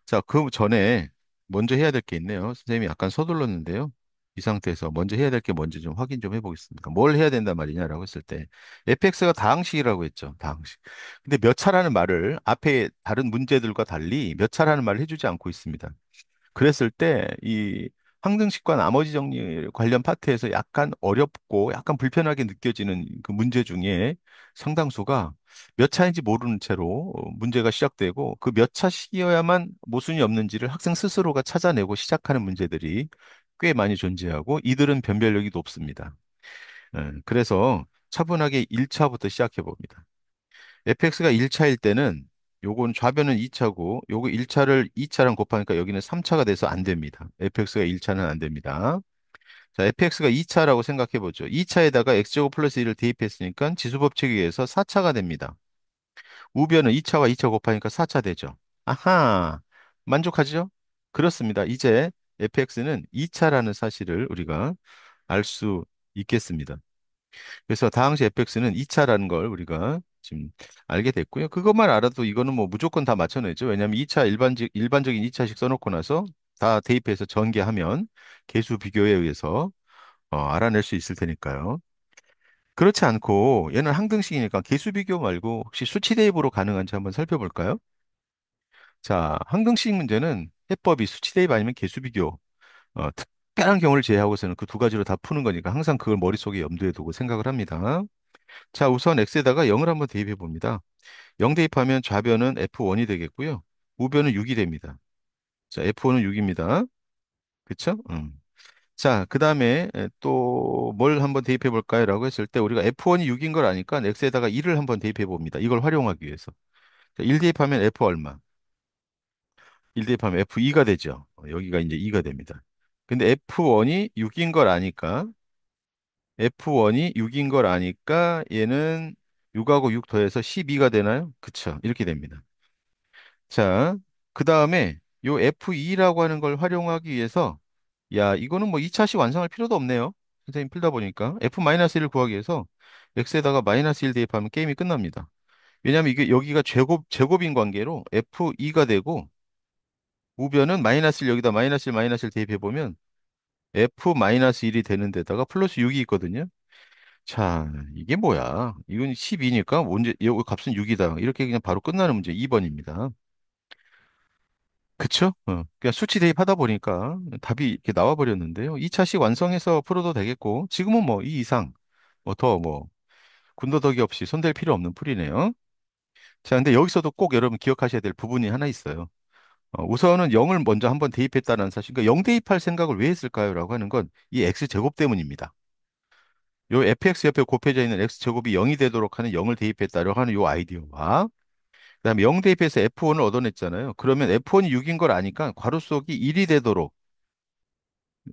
자, 그 전에 먼저 해야 될 게 있네요. 선생님이 약간 서둘렀는데요. 이 상태에서 먼저 해야 될 게 뭔지 좀 확인 좀 해보겠습니다. 뭘 해야 된단 말이냐라고 했을 때 fx가 다항식이라고 했죠. 다항식. 근데 몇 차라는 말을 앞에 다른 문제들과 달리 몇 차라는 말을 해주지 않고 있습니다. 그랬을 때 이 항등식과 나머지 정리 관련 파트에서 약간 어렵고 약간 불편하게 느껴지는 그 문제 중에 상당수가 몇 차인지 모르는 채로 문제가 시작되고 그 몇 차식이어야만 모순이 없는지를 학생 스스로가 찾아내고 시작하는 문제들이 꽤 많이 존재하고 이들은 변별력이 높습니다. 그래서 차분하게 1차부터 시작해 봅니다. fx가 1차일 때는 요건 좌변은 2차고 요거 1차를 2차랑 곱하니까 여기는 3차가 돼서 안 됩니다. fx가 1차는 안 됩니다. 자, fx가 2차라고 생각해 보죠. 2차에다가 x제곱 플러스 1을 대입했으니까 지수법칙에 의해서 4차가 됩니다. 우변은 2차와 2차 곱하니까 4차 되죠. 아하, 만족하죠? 그렇습니다. 이제 fx는 2차라는 사실을 우리가 알 수 있겠습니다. 그래서 다항식 fx는 2차라는 걸 우리가 지금 알게 됐고요. 그것만 알아도 이거는 뭐 무조건 다 맞춰내죠. 왜냐하면 2차 일반적인 2차식 써놓고 나서 다 대입해서 전개하면 계수 비교에 의해서 알아낼 수 있을 테니까요. 그렇지 않고 얘는 항등식이니까 계수 비교 말고 혹시 수치 대입으로 가능한지 한번 살펴볼까요? 자, 항등식 문제는 해법이 수치 대입 아니면 계수 비교. 특별한 경우를 제외하고서는 그 두 가지로 다 푸는 거니까 항상 그걸 머릿속에 염두에 두고 생각을 합니다. 자, 우선 x에다가 0을 한번 대입해 봅니다. 0 대입하면 좌변은 f1이 되겠고요. 우변은 6이 됩니다. 자, f1은 6입니다. 그쵸? 자, 그 다음에 또 뭘 한번 대입해 볼까요? 라고 했을 때 우리가 F1이 6인 걸 아니까 X에다가 1을 한번 대입해 봅니다. 이걸 활용하기 위해서. 자, 1 대입하면 F 얼마? 1 대입하면 F2가 되죠. 여기가 이제 2가 됩니다. 근데 F1이 6인 걸 아니까 F1이 6인 걸 아니까 얘는 6하고 6 더해서 12가 되나요? 그쵸. 이렇게 됩니다. 자, 그 다음에 요 F2라고 하는 걸 활용하기 위해서 야, 이거는 뭐 2차식 완성할 필요도 없네요. 선생님 풀다 보니까 F-1을 구하기 위해서 X에다가 -1 대입하면 게임이 끝납니다. 왜냐하면 이게 여기가 제곱인 관계로 F2가 되고 우변은 -1 여기다 -1 대입해 보면 F-1이 되는 데다가 플러스 6이 있거든요. 자, 이게 뭐야? 이건 12니까 문제 이 값은 6이다. 이렇게 그냥 바로 끝나는 문제 2번입니다. 그쵸? 그냥 수치 대입하다 보니까 답이 이렇게 나와 버렸는데요. 2차식 완성해서 풀어도 되겠고, 지금은 뭐 이 이상, 뭐 더 뭐, 군더더기 없이 손댈 필요 없는 풀이네요. 자, 근데 여기서도 꼭 여러분 기억하셔야 될 부분이 하나 있어요. 우선은 0을 먼저 한번 대입했다는 사실, 그러니까 0 대입할 생각을 왜 했을까요? 라고 하는 건 이 x제곱 때문입니다. 요 fx 옆에 곱해져 있는 x제곱이 0이 되도록 하는 0을 대입했다라고 하는 요 아이디어와, 그다음에 0 대입해서 f1을 얻어냈잖아요. 그러면 f1이 6인 걸 아니까 괄호 속이 1이 되도록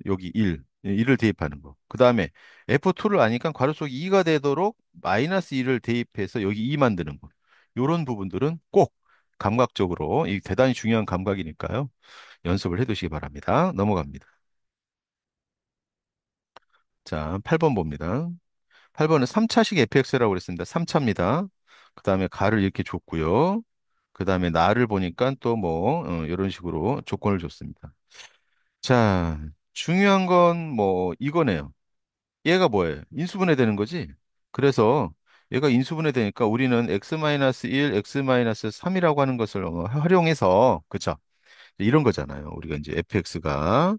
여기 1을 대입하는 거. 그 다음에 F2를 아니까 괄호 속 2가 되도록 -1을 대입해서 여기 2 만드는 거. 요런 부분들은 꼭 감각적으로, 이 대단히 중요한 감각이니까요. 연습을 해 두시기 바랍니다. 넘어갑니다. 자, 8번 봅니다. 8번은 3차식 fx라고 그랬습니다. 3차입니다. 그 다음에 가를 이렇게 줬고요. 그 다음에 나를 보니까 또 뭐, 이런 식으로 조건을 줬습니다. 자, 중요한 건 뭐 이거네요. 얘가 뭐예요? 인수분해 되는 거지? 그래서 얘가 인수분해 되니까 우리는 x-1, x-3이라고 하는 것을 활용해서, 그쵸? 이런 거잖아요. 우리가 이제 fx가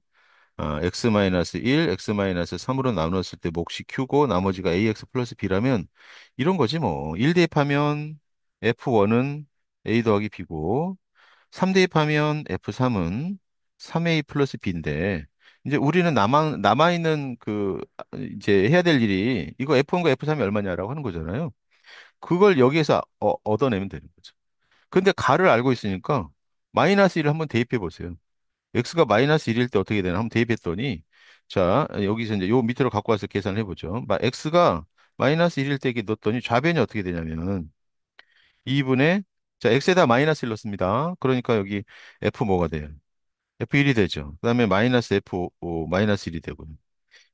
x-1, x-3으로 나눴을 때 몫이 q고 나머지가 ax 플러스 b라면 이런 거지 뭐. 1 대입하면 f1은 a 더하기 b고 3 대입하면 F3은 3A 플러스 B인데, 이제 우리는 남아있는 이제 해야 될 일이 이거 F1과 F3이 얼마냐라고 하는 거잖아요. 그걸 여기에서 얻어내면 되는 거죠. 근데 가를 알고 있으니까 마이너스 1을 한번 대입해 보세요. X가 마이너스 1일 때 어떻게 되나 한번 대입했더니, 자, 여기서 이제 요 밑으로 갖고 와서 계산을 해보죠. X가 마이너스 1일 때 이렇게 넣었더니 좌변이 어떻게 되냐면 2분의, 자, X에다 마이너스 1 넣습니다. 그러니까 여기 F 뭐가 돼요? F1이 되죠. 그다음에 마이너스 F5 마이너스 1이 되고요.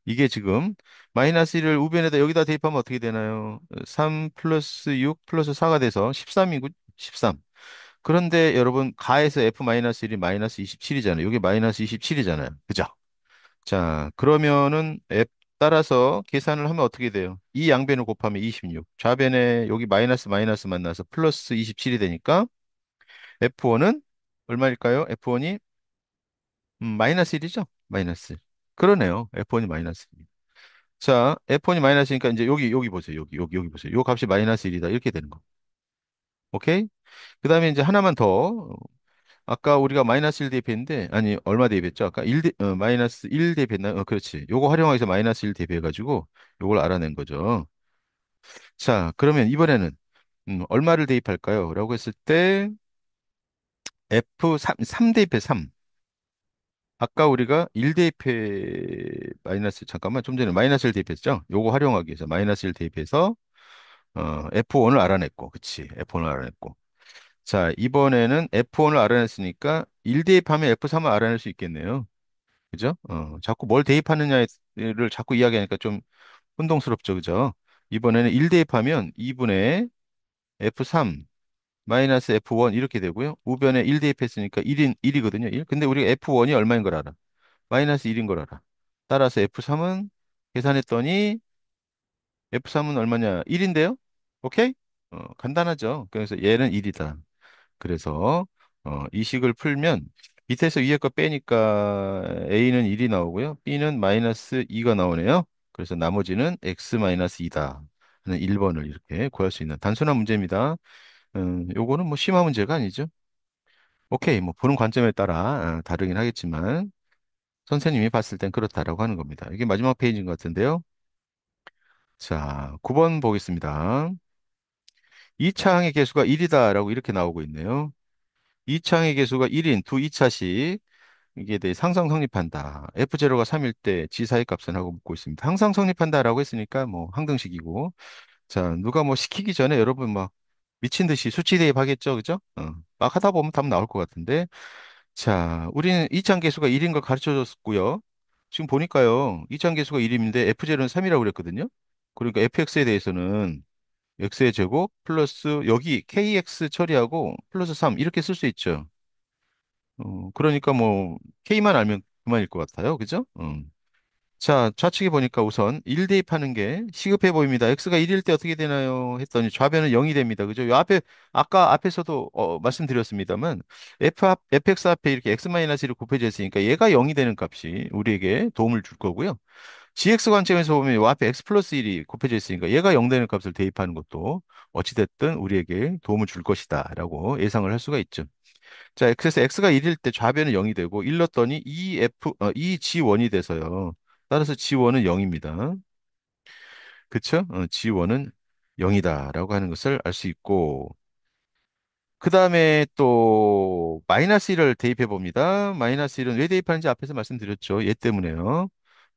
이게 지금 마이너스 1을 우변에다 여기다 대입하면 어떻게 되나요? 3 플러스 6 플러스 4가 돼서 13이고 13. 그런데 여러분 가에서 F 마이너스 1이 마이너스 27이잖아요. 여기 마이너스 27이잖아요. 그죠? 자, 그러면은 F 따라서 계산을 하면 어떻게 돼요? 이 양변을 곱하면 26. 좌변에 여기 마이너스 마이너스 만나서 플러스 27이 되니까 F1은 얼마일까요? F1이 마이너스 1이죠? 마이너스 1. 그러네요. F1이 마이너스 1. 자, F1이 마이너스니까 이제 여기 보세요. 여기 보세요. 요 값이 마이너스 1이다. 이렇게 되는 거. 오케이? 그다음에 이제 하나만 더. 아까 우리가 마이너스 1 대입했는데, 아니, 얼마 대입했죠? 아까 마이너스 1 대입했나요? 그렇지. 요거 활용하기 위해서 마이너스 1 대입해가지고 요걸 알아낸 거죠. 자, 그러면 이번에는 얼마를 대입할까요? 라고 했을 때 F3, 삼 대입해 3. 아까 우리가 1 대입해 마이너스 잠깐만 좀 전에 마이너스 1 대입했죠? 요거 활용하기 위해서 마이너스 1 대입해서 F1을 알아냈고, 그치? F1을 알아냈고. 자, 이번에는 F1을 알아냈으니까 1 대입하면 F3을 알아낼 수 있겠네요. 그죠? 자꾸 뭘 대입하느냐를 자꾸 이야기하니까 좀 혼동스럽죠, 그죠? 이번에는 1 대입하면 2분의 F3 마이너스 F1 이렇게 되고요. 우변에 1 대입했으니까 1이거든요. 1. 근데 우리가 F1이 얼마인 걸 알아? 마이너스 1인 걸 알아. 따라서 F3은 계산했더니 F3은 얼마냐? 1인데요? 오케이? 간단하죠. 그래서 얘는 1이다. 그래서 이 식을 풀면 밑에서 위에 거 빼니까 A는 1이 나오고요. B는 마이너스 2가 나오네요. 그래서 나머지는 X 마이너스 2다. 하는 1번을 이렇게 구할 수 있는 단순한 문제입니다. 요거는 뭐 심화 문제가 아니죠. 오케이, 뭐 보는 관점에 따라 다르긴 하겠지만 선생님이 봤을 땐 그렇다라고 하는 겁니다. 이게 마지막 페이지인 것 같은데요. 자, 9번 보겠습니다. 이 차항의 개수가 1이다라고 이렇게 나오고 있네요. 이 차항의 개수가 1인 두 2차식 이게 대해 항상 성립한다. F0가 3일 때 G4의 값은 하고 묻고 있습니다. 항상 성립한다라고 했으니까 뭐 항등식이고. 자, 누가 뭐 시키기 전에 여러분 막 미친 듯이 수치 대입하겠죠, 그죠? 막 하다 보면 답 나올 것 같은데. 자, 우리는 이차항 개수가 1인 걸 가르쳐 줬고요. 지금 보니까요. 이차항 개수가 1인데 F0는 3이라고 그랬거든요. 그러니까 fx에 대해서는 x의 제곱 플러스 여기 kx 처리하고 플러스 3 이렇게 쓸 수 있죠. 그러니까 뭐 k만 알면 그만일 것 같아요. 그죠? 자, 좌측에 보니까 우선 1 대입하는 게 시급해 보입니다. x가 1일 때 어떻게 되나요? 했더니 좌변은 0이 됩니다. 그죠? 요 앞에 아까 앞에서도 말씀드렸습니다만 fx 앞에 이렇게 x-1이 곱해져 있으니까 얘가 0이 되는 값이 우리에게 도움을 줄 거고요. gx 관점에서 보면 요 앞에 x 플러스 1이 곱해져 있으니까 얘가 0 되는 값을 대입하는 것도 어찌됐든 우리에게 도움을 줄 것이다라고 예상을 할 수가 있죠. 자, 그래서 x가 1일 때 좌변은 0이 되고 1 넣었더니 이 g1이 돼서요. 따라서 g1은 0입니다. 그쵸? g1은 0이다라고 하는 것을 알 수 있고 그 다음에 또 마이너스 1을 대입해 봅니다. 마이너스 1은 왜 대입하는지 앞에서 말씀드렸죠. 얘 때문에요.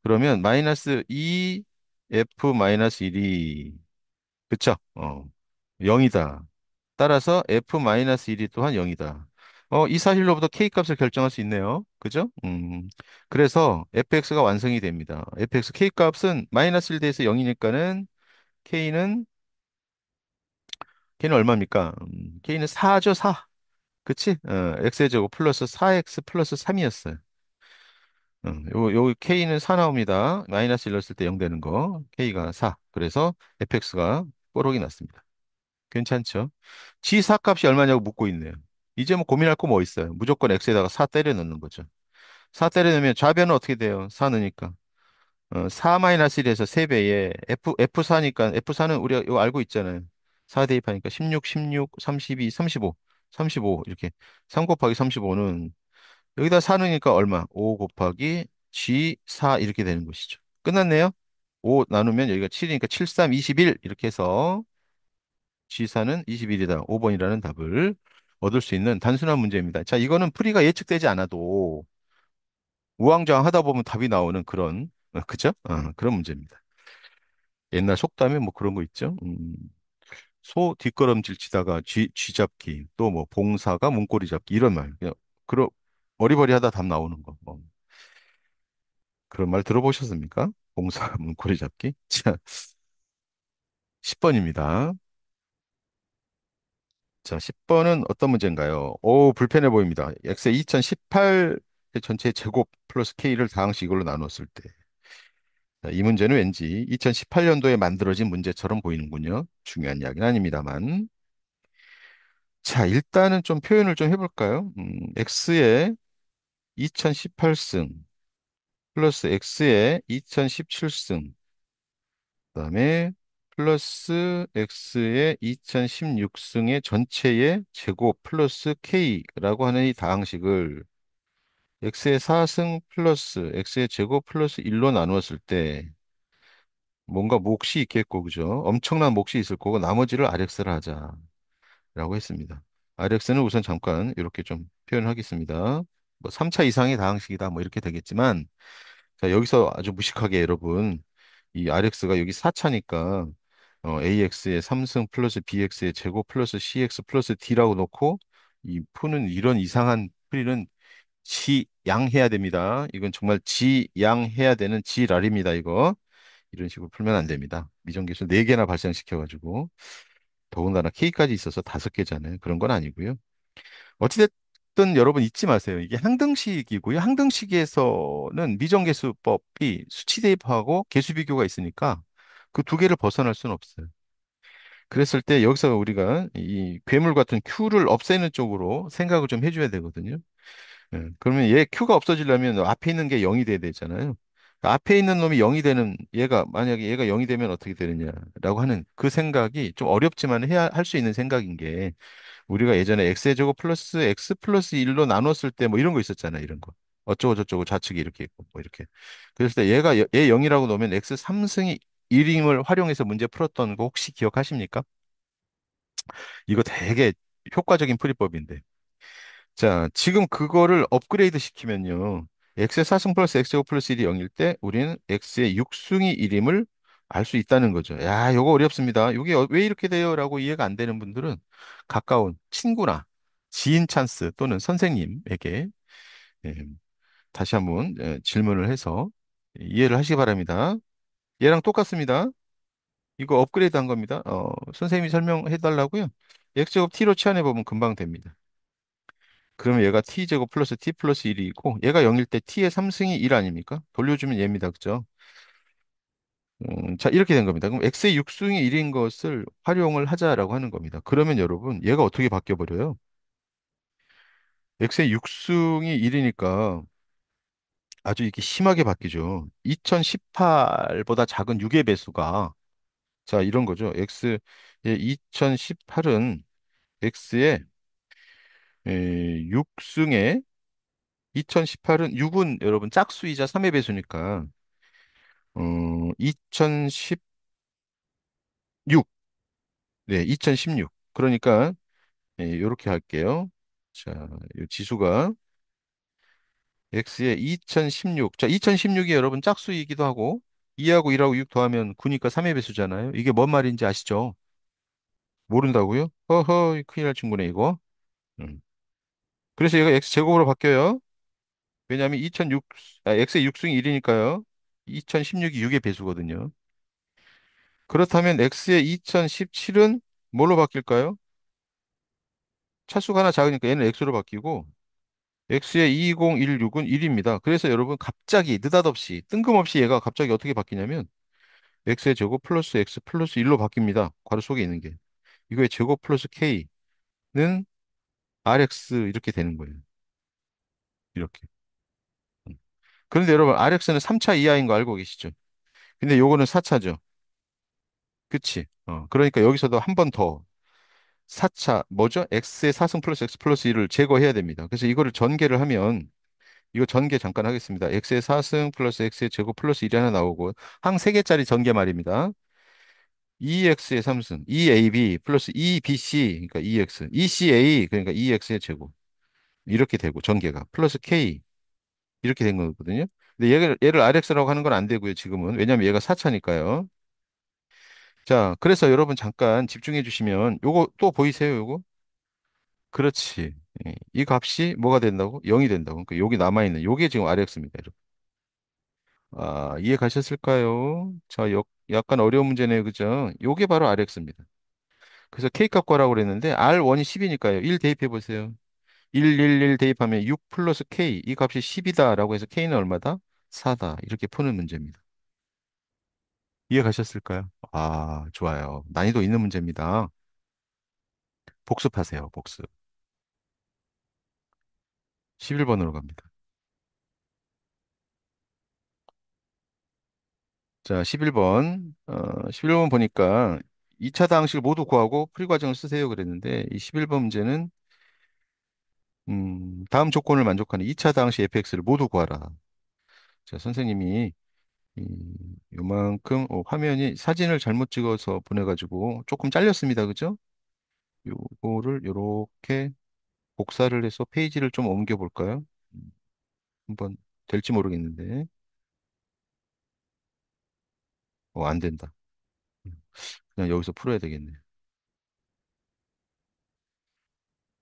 그러면 마이너스 2 f 마이너스 1이 그쵸? 0이다. 따라서 f-1이 또한 0이다. 이 사실로부터 k 값을 결정할 수 있네요. 그죠? 그래서 fx가 완성이 됩니다. fx k 값은 마이너스 1 대에서 0이니까는 k는 얼마입니까? k는 4죠, 4. 그치? x의 제곱 플러스 4x 플러스 3이었어요. 요 k는 4 나옵니다. 마이너스 1 넣었을 때 0 되는 거. k가 4. 그래서 fx가 뽀록이 났습니다. 괜찮죠? G4 값이 얼마냐고 묻고 있네요. 이제 뭐 고민할 거 뭐 있어요? 무조건 X에다가 4 때려 넣는 거죠. 4 때려 넣으면 좌변은 어떻게 돼요? 4 넣으니까. 4-1에서 3배에 F4니까 F4는 우리가 이거 알고 있잖아요. 4 대입하니까 16, 16, 32, 35, 35 이렇게 3 곱하기 35는 여기다 4 넣으니까 얼마? 5 곱하기 G4 이렇게 되는 것이죠. 끝났네요. 5 나누면 여기가 7이니까 7, 3, 21 이렇게 해서 G사는 21이다. 5번이라는 답을 얻을 수 있는 단순한 문제입니다. 자, 이거는 풀이가 예측되지 않아도 우왕좌왕 하다 보면 답이 나오는 그런, 그죠? 그런 문제입니다. 옛날 속담에 뭐 그런 거 있죠? 소 뒷걸음질 치다가 쥐잡기, 또 뭐 봉사가 문고리 잡기, 이런 말. 그냥, 그런, 어리버리하다 답 나오는 거. 그런 말 들어보셨습니까? 봉사가 문고리 잡기? 자, 10번입니다. 자, 10번은 어떤 문제인가요? 오, 불편해 보입니다. x의 2018 전체 제곱 플러스 k를 다항식 이걸로 나눴을 때. 자, 이 문제는 왠지 2018년도에 만들어진 문제처럼 보이는군요. 중요한 이야기는 아닙니다만. 자, 일단은 좀 표현을 좀 해볼까요? x의 2018승 플러스 x의 2017승 그다음에 플러스 x의 2016승의 전체의 제곱 플러스 k라고 하는 이 다항식을 x의 4승 플러스 x의 제곱 플러스 1로 나누었을 때 뭔가 몫이 있겠고 그죠? 엄청난 몫이 있을 거고 나머지를 RX를 하자라고 했습니다. RX는 우선 잠깐 이렇게 좀 표현하겠습니다. 뭐 3차 이상의 다항식이다 뭐 이렇게 되겠지만 자, 여기서 아주 무식하게 여러분 이 RX가 여기 4차니까 AX의 3승 플러스 BX의 제곱 플러스 CX 플러스 D라고 놓고 이 푸는 이런 이상한 풀이는 지양해야 됩니다. 이건 정말 지양해야 되는 지랄입니다, 이거. 이런 식으로 풀면 안 됩니다. 미정계수 4개나 발생시켜가지고 더군다나 K까지 있어서 5개잖아요. 그런 건 아니고요. 어찌됐든 여러분 잊지 마세요. 이게 항등식이고요. 항등식에서는 미정계수법이 수치 대입하고 계수 비교가 있으니까 그 두 개를 벗어날 수는 없어요. 그랬을 때 여기서 우리가 이 괴물 같은 Q를 없애는 쪽으로 생각을 좀 해줘야 되거든요. 그러면 얘 Q가 없어지려면 앞에 있는 게 0이 돼야 되잖아요. 앞에 있는 놈이 0이 되는 얘가 만약에 얘가 0이 되면 어떻게 되느냐라고 하는 그 생각이 좀 어렵지만 해야 할 수 있는 생각인 게 우리가 예전에 x의 제곱 플러스 x 플러스 1로 나눴을 때 뭐 이런 거 있었잖아요. 이런 거. 어쩌고 저쩌고 좌측이 이렇게 있고 뭐 이렇게. 그랬을 때 얘 0이라고 놓으면 x 3승이 1임을 활용해서 문제 풀었던 거 혹시 기억하십니까? 이거 되게 효과적인 풀이법인데. 자, 지금 그거를 업그레이드 시키면요. x의 4승 플러스 x제곱 플러스 1이 0일 때 우리는 x의 6승이 1임을 알 수 있다는 거죠. 야, 요거 어렵습니다. 이게 왜 이렇게 돼요? 라고 이해가 안 되는 분들은 가까운 친구나 지인 찬스 또는 선생님에게 예, 다시 한번 질문을 해서 이해를 하시기 바랍니다. 얘랑 똑같습니다. 이거 업그레이드 한 겁니다. 선생님이 설명해 달라고요? x제곱 t로 치환해 보면 금방 됩니다. 그러면 얘가 t제곱 플러스 t 플러스 1이고 얘가 0일 때 t의 3승이 1 아닙니까? 돌려주면 얘입니다. 그죠? 자, 이렇게 된 겁니다. 그럼 x의 6승이 1인 것을 활용을 하자라고 하는 겁니다. 그러면 여러분 얘가 어떻게 바뀌어 버려요? x의 6승이 1이니까 아주 이게 심하게 바뀌죠. 2018보다 작은 6의 배수가 자, 이런 거죠. x의 2018은 x의 6승에 2018은 6은 여러분 짝수이자 3의 배수니까 2016, 네, 2016. 그러니까 이렇게 할게요. 자, 이 지수가 x의 2016. 자, 2016이 여러분 짝수이기도 하고 2하고 1하고 6 더하면 9니까 3의 배수잖아요. 이게 뭔 말인지 아시죠? 모른다고요? 허허, 큰일 날 친구네 이거. 음. 그래서 얘가 x 제곱으로 바뀌어요. 왜냐하면 2006, x의 6승이 1이니까요. 2016이 6의 배수거든요. 그렇다면 x의 2017은 뭘로 바뀔까요? 차수가 하나 작으니까 얘는 x로 바뀌고 x의 2016은 1입니다. 그래서 여러분 갑자기 느닷없이 뜬금없이 얘가 갑자기 어떻게 바뀌냐면 x의 제곱 플러스 x 플러스 1로 바뀝니다. 괄호 속에 있는 게. 이거의 제곱 플러스 k는 rx 이렇게 되는 거예요. 이렇게. 음. 그런데 여러분 rx는 3차 이하인 거 알고 계시죠? 근데 요거는 4차죠. 그치? 그러니까 여기서도 한 번 더 4차 뭐죠? x의 4승 플러스 x 플러스 1을 제거해야 됩니다. 그래서 이거를 전개를 하면 이거 전개 잠깐 하겠습니다. x의 4승 플러스 x의 제곱 플러스 1이 하나 나오고 항 3개짜리 전개 말입니다. 2x의 3승, 2ab 플러스 2bc 그러니까 2x, 2ca 그러니까 2x의 제곱 이렇게 되고 전개가 플러스 k 이렇게 된 거거든요. 근데 얘를 rx라고 하는 건 안 되고요. 지금은 왜냐하면 얘가 4차니까요. 자, 그래서 여러분 잠깐 집중해 주시면 요거 또 보이세요? 요거? 그렇지. 이 값이 뭐가 된다고? 0이 된다고. 그러니까 여기 남아있는 요게 지금 rx입니다. 이해 가셨을까요? 자, 약간 어려운 문제네요. 그죠? 요게 바로 RX입니다. 그래서 K값 구하라고 그랬는데 R1이 10이니까요. 1 대입해 보세요. 1 대입하면 6 플러스 K. 이 값이 10이다라고 해서 K는 얼마다? 4다. 이렇게 푸는 문제입니다. 이해 가셨을까요? 좋아요. 난이도 있는 문제입니다. 복습하세요. 복습. 11번으로 갑니다. 자, 11번. 11번 보니까 2차 다항식을 모두 구하고 풀이 과정을 쓰세요 그랬는데 이 11번 문제는 다음 조건을 만족하는 2차 당시 fx를 모두 구하라. 자, 선생님이 요만큼 화면이 사진을 잘못 찍어서 보내가지고 조금 잘렸습니다. 그죠? 요거를 요렇게 복사를 해서 페이지를 좀 옮겨 볼까요? 음, 한번 될지 모르겠는데. 안 된다. 음, 그냥 여기서 풀어야 되겠네.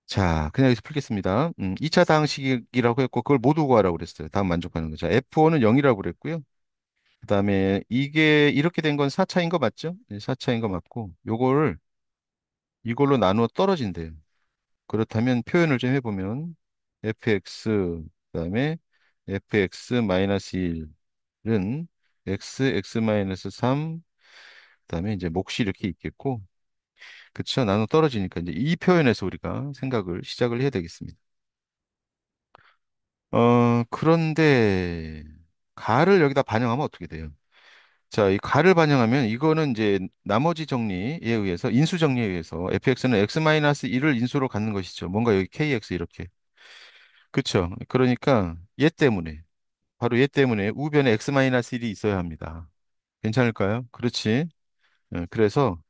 자, 그냥 여기서 풀겠습니다. 2차 당식이라고 했고 그걸 모두 구하라고 그랬어요. 다음 만족하는 거. 자, F1은 0이라고 그랬고요. 그다음에 이게 이렇게 된 건 4차인 거 맞죠? 네, 4차인 거 맞고 요거를 이걸로 나누어 떨어진대요. 그렇다면 표현을 좀 해보면 fx 그다음에 fx 마이너스 1은 x x 마이너스 3 그다음에 이제 몫이 이렇게 있겠고, 그쵸? 나눠 떨어지니까 이제 이 표현에서 우리가 생각을 시작을 해야 되겠습니다. 그런데 가를 여기다 반영하면 어떻게 돼요? 자, 이 가를 반영하면 이거는 이제 나머지 정리에 의해서 인수 정리에 의해서 fx는 x-1을 인수로 갖는 것이죠. 뭔가 여기 kx 이렇게. 그쵸? 그러니까 얘 때문에 바로 얘 때문에 우변에 x-1이 있어야 합니다. 괜찮을까요? 그렇지. 그래서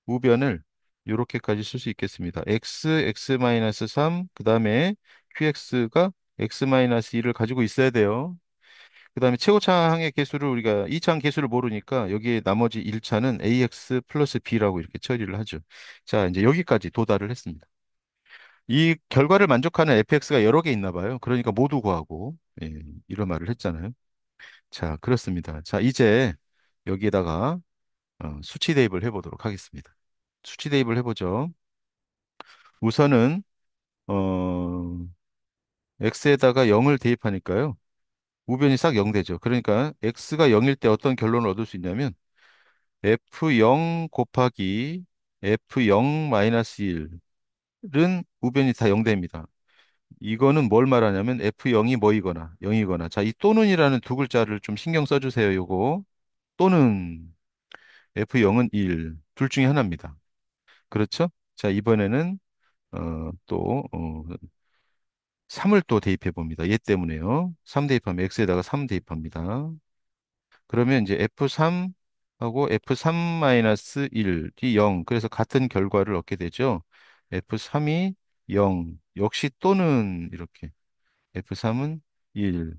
우변을 이렇게까지 쓸 수 있겠습니다. x-3, 그 다음에 qx가 x-2를 가지고 있어야 돼요. 그 다음에 최고차항의 개수를 우리가 2차항 개수를 모르니까 여기에 나머지 1차는 ax 플러스 b라고 이렇게 처리를 하죠. 자, 이제 여기까지 도달을 했습니다. 이 결과를 만족하는 fx가 여러 개 있나 봐요. 그러니까 모두 구하고, 예, 이런 말을 했잖아요. 자, 그렇습니다. 자, 이제 여기에다가 수치 대입을 해보도록 하겠습니다. 수치 대입을 해보죠. 우선은 어, x에다가 0을 대입하니까요. 우변이 싹 0 되죠. 그러니까 x가 0일 때 어떤 결론을 얻을 수 있냐면 f0 곱하기 f0-1은 우변이 다 0 됩니다. 이거는 뭘 말하냐면 f0이 뭐이거나 0이거나, 자, 이 또는이라는 두 글자를 좀 신경 써주세요. 요거 또는 f0은 1, 둘 중에 하나입니다. 그렇죠? 자, 이번에는 또 3을 또 대입해 봅니다. 얘 때문에요. 3 대입하면 x에다가 3 대입합니다. 그러면 이제 f3하고 f3-1이 0. 그래서 같은 결과를 얻게 되죠. f3이 0. 역시 또는 이렇게 f3은 1.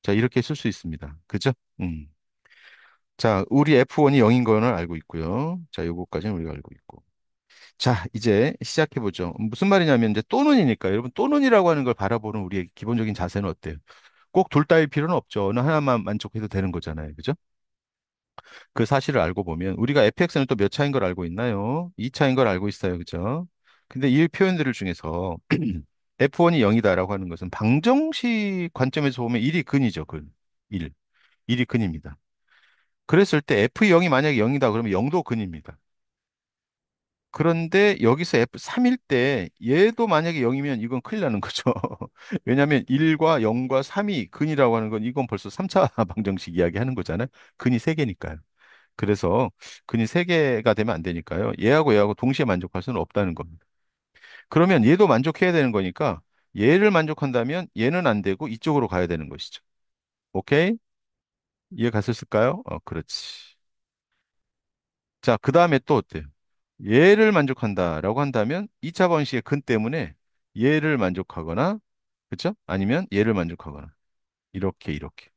자, 이렇게 쓸 수 있습니다. 그죠? 음. 자, 우리 f1이 0인 거는 알고 있고요. 자, 요거까지는 우리가 알고 있고. 자, 이제 시작해 보죠. 무슨 말이냐면 이제 또는이니까 여러분 또는이라고 하는 걸 바라보는 우리의 기본적인 자세는 어때요? 꼭 둘 다일 필요는 없죠. 어느 하나만 만족해도 되는 거잖아요. 그죠? 그 사실을 알고 보면 우리가 fx는 또 몇 차인 걸 알고 있나요? 2차인 걸 알고 있어요. 그죠? 근데 이 표현들 중에서 f1이 0이다라고 하는 것은 방정식 관점에서 보면 1이 근이죠. 근. 1. 1이 근입니다. 그랬을 때 f0이 만약에 0이다 그러면 0도 근입니다. 그런데 여기서 F3일 때 얘도 만약에 0이면 이건 큰일 나는 거죠. 왜냐하면 1과 0과 3이 근이라고 하는 건 이건 벌써 3차 방정식 이야기 하는 거잖아요. 근이 3개니까요. 그래서 근이 3개가 되면 안 되니까요. 얘하고 동시에 만족할 수는 없다는 겁니다. 그러면 얘도 만족해야 되는 거니까 얘를 만족한다면 얘는 안 되고 이쪽으로 가야 되는 것이죠. 오케이? 이해 갔었을까요? 그렇지. 자, 그 다음에 또 어때요? 얘를 만족한다라고 한다면 2차 방식의 근 때문에 얘를 만족하거나, 그쵸? 아니면 얘를 만족하거나, 이렇게.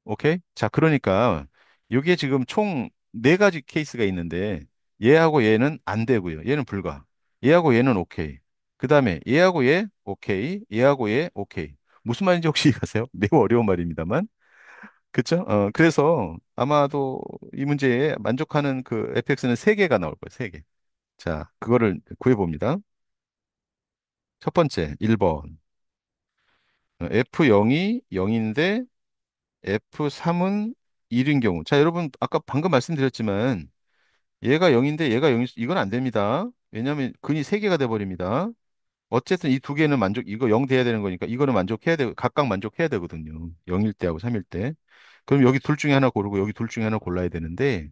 오케이? 자, 그러니까 여기에 지금 총 네 가지 케이스가 있는데 얘하고 얘는 안 되고요. 얘는 불가. 얘하고 얘는 오케이. 그 다음에 얘하고 얘 오케이. 얘하고 얘 오케이. 무슨 말인지 혹시 이해가세요? 매우 어려운 말입니다만. 그쵸? 그래서 아마도 이 문제에 만족하는 그 fx는 세개가 나올 거예요. 세 개. 자, 그거를 구해봅니다. 첫 번째, 1번. F0이 0인데 F3은 1인 경우. 자, 여러분, 아까 방금 말씀드렸지만 얘가 0인데 얘가 0일 이건 안 됩니다. 왜냐하면 근이 3개가 돼버립니다. 어쨌든 이 두 개는 이거 0 돼야 되는 거니까 이거는 만족해야 되고, 각각 만족해야 되거든요. 0일 때하고 3일 때. 그럼 여기 둘 중에 하나 고르고 여기 둘 중에 하나 골라야 되는데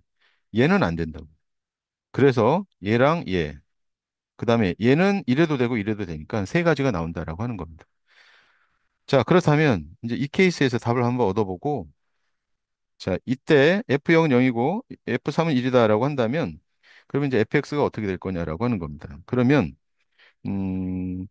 얘는 안 된다고. 그래서 얘랑 얘. 그다음에 얘는 이래도 되고 이래도 되니까 세 가지가 나온다라고 하는 겁니다. 자, 그렇다면 이제 이 케이스에서 답을 한번 얻어보고, 자, 이때 F0은 0이고 F3은 1이다라고 한다면 그러면 이제 fx가 어떻게 될 거냐라고 하는 겁니다. 그러면 음,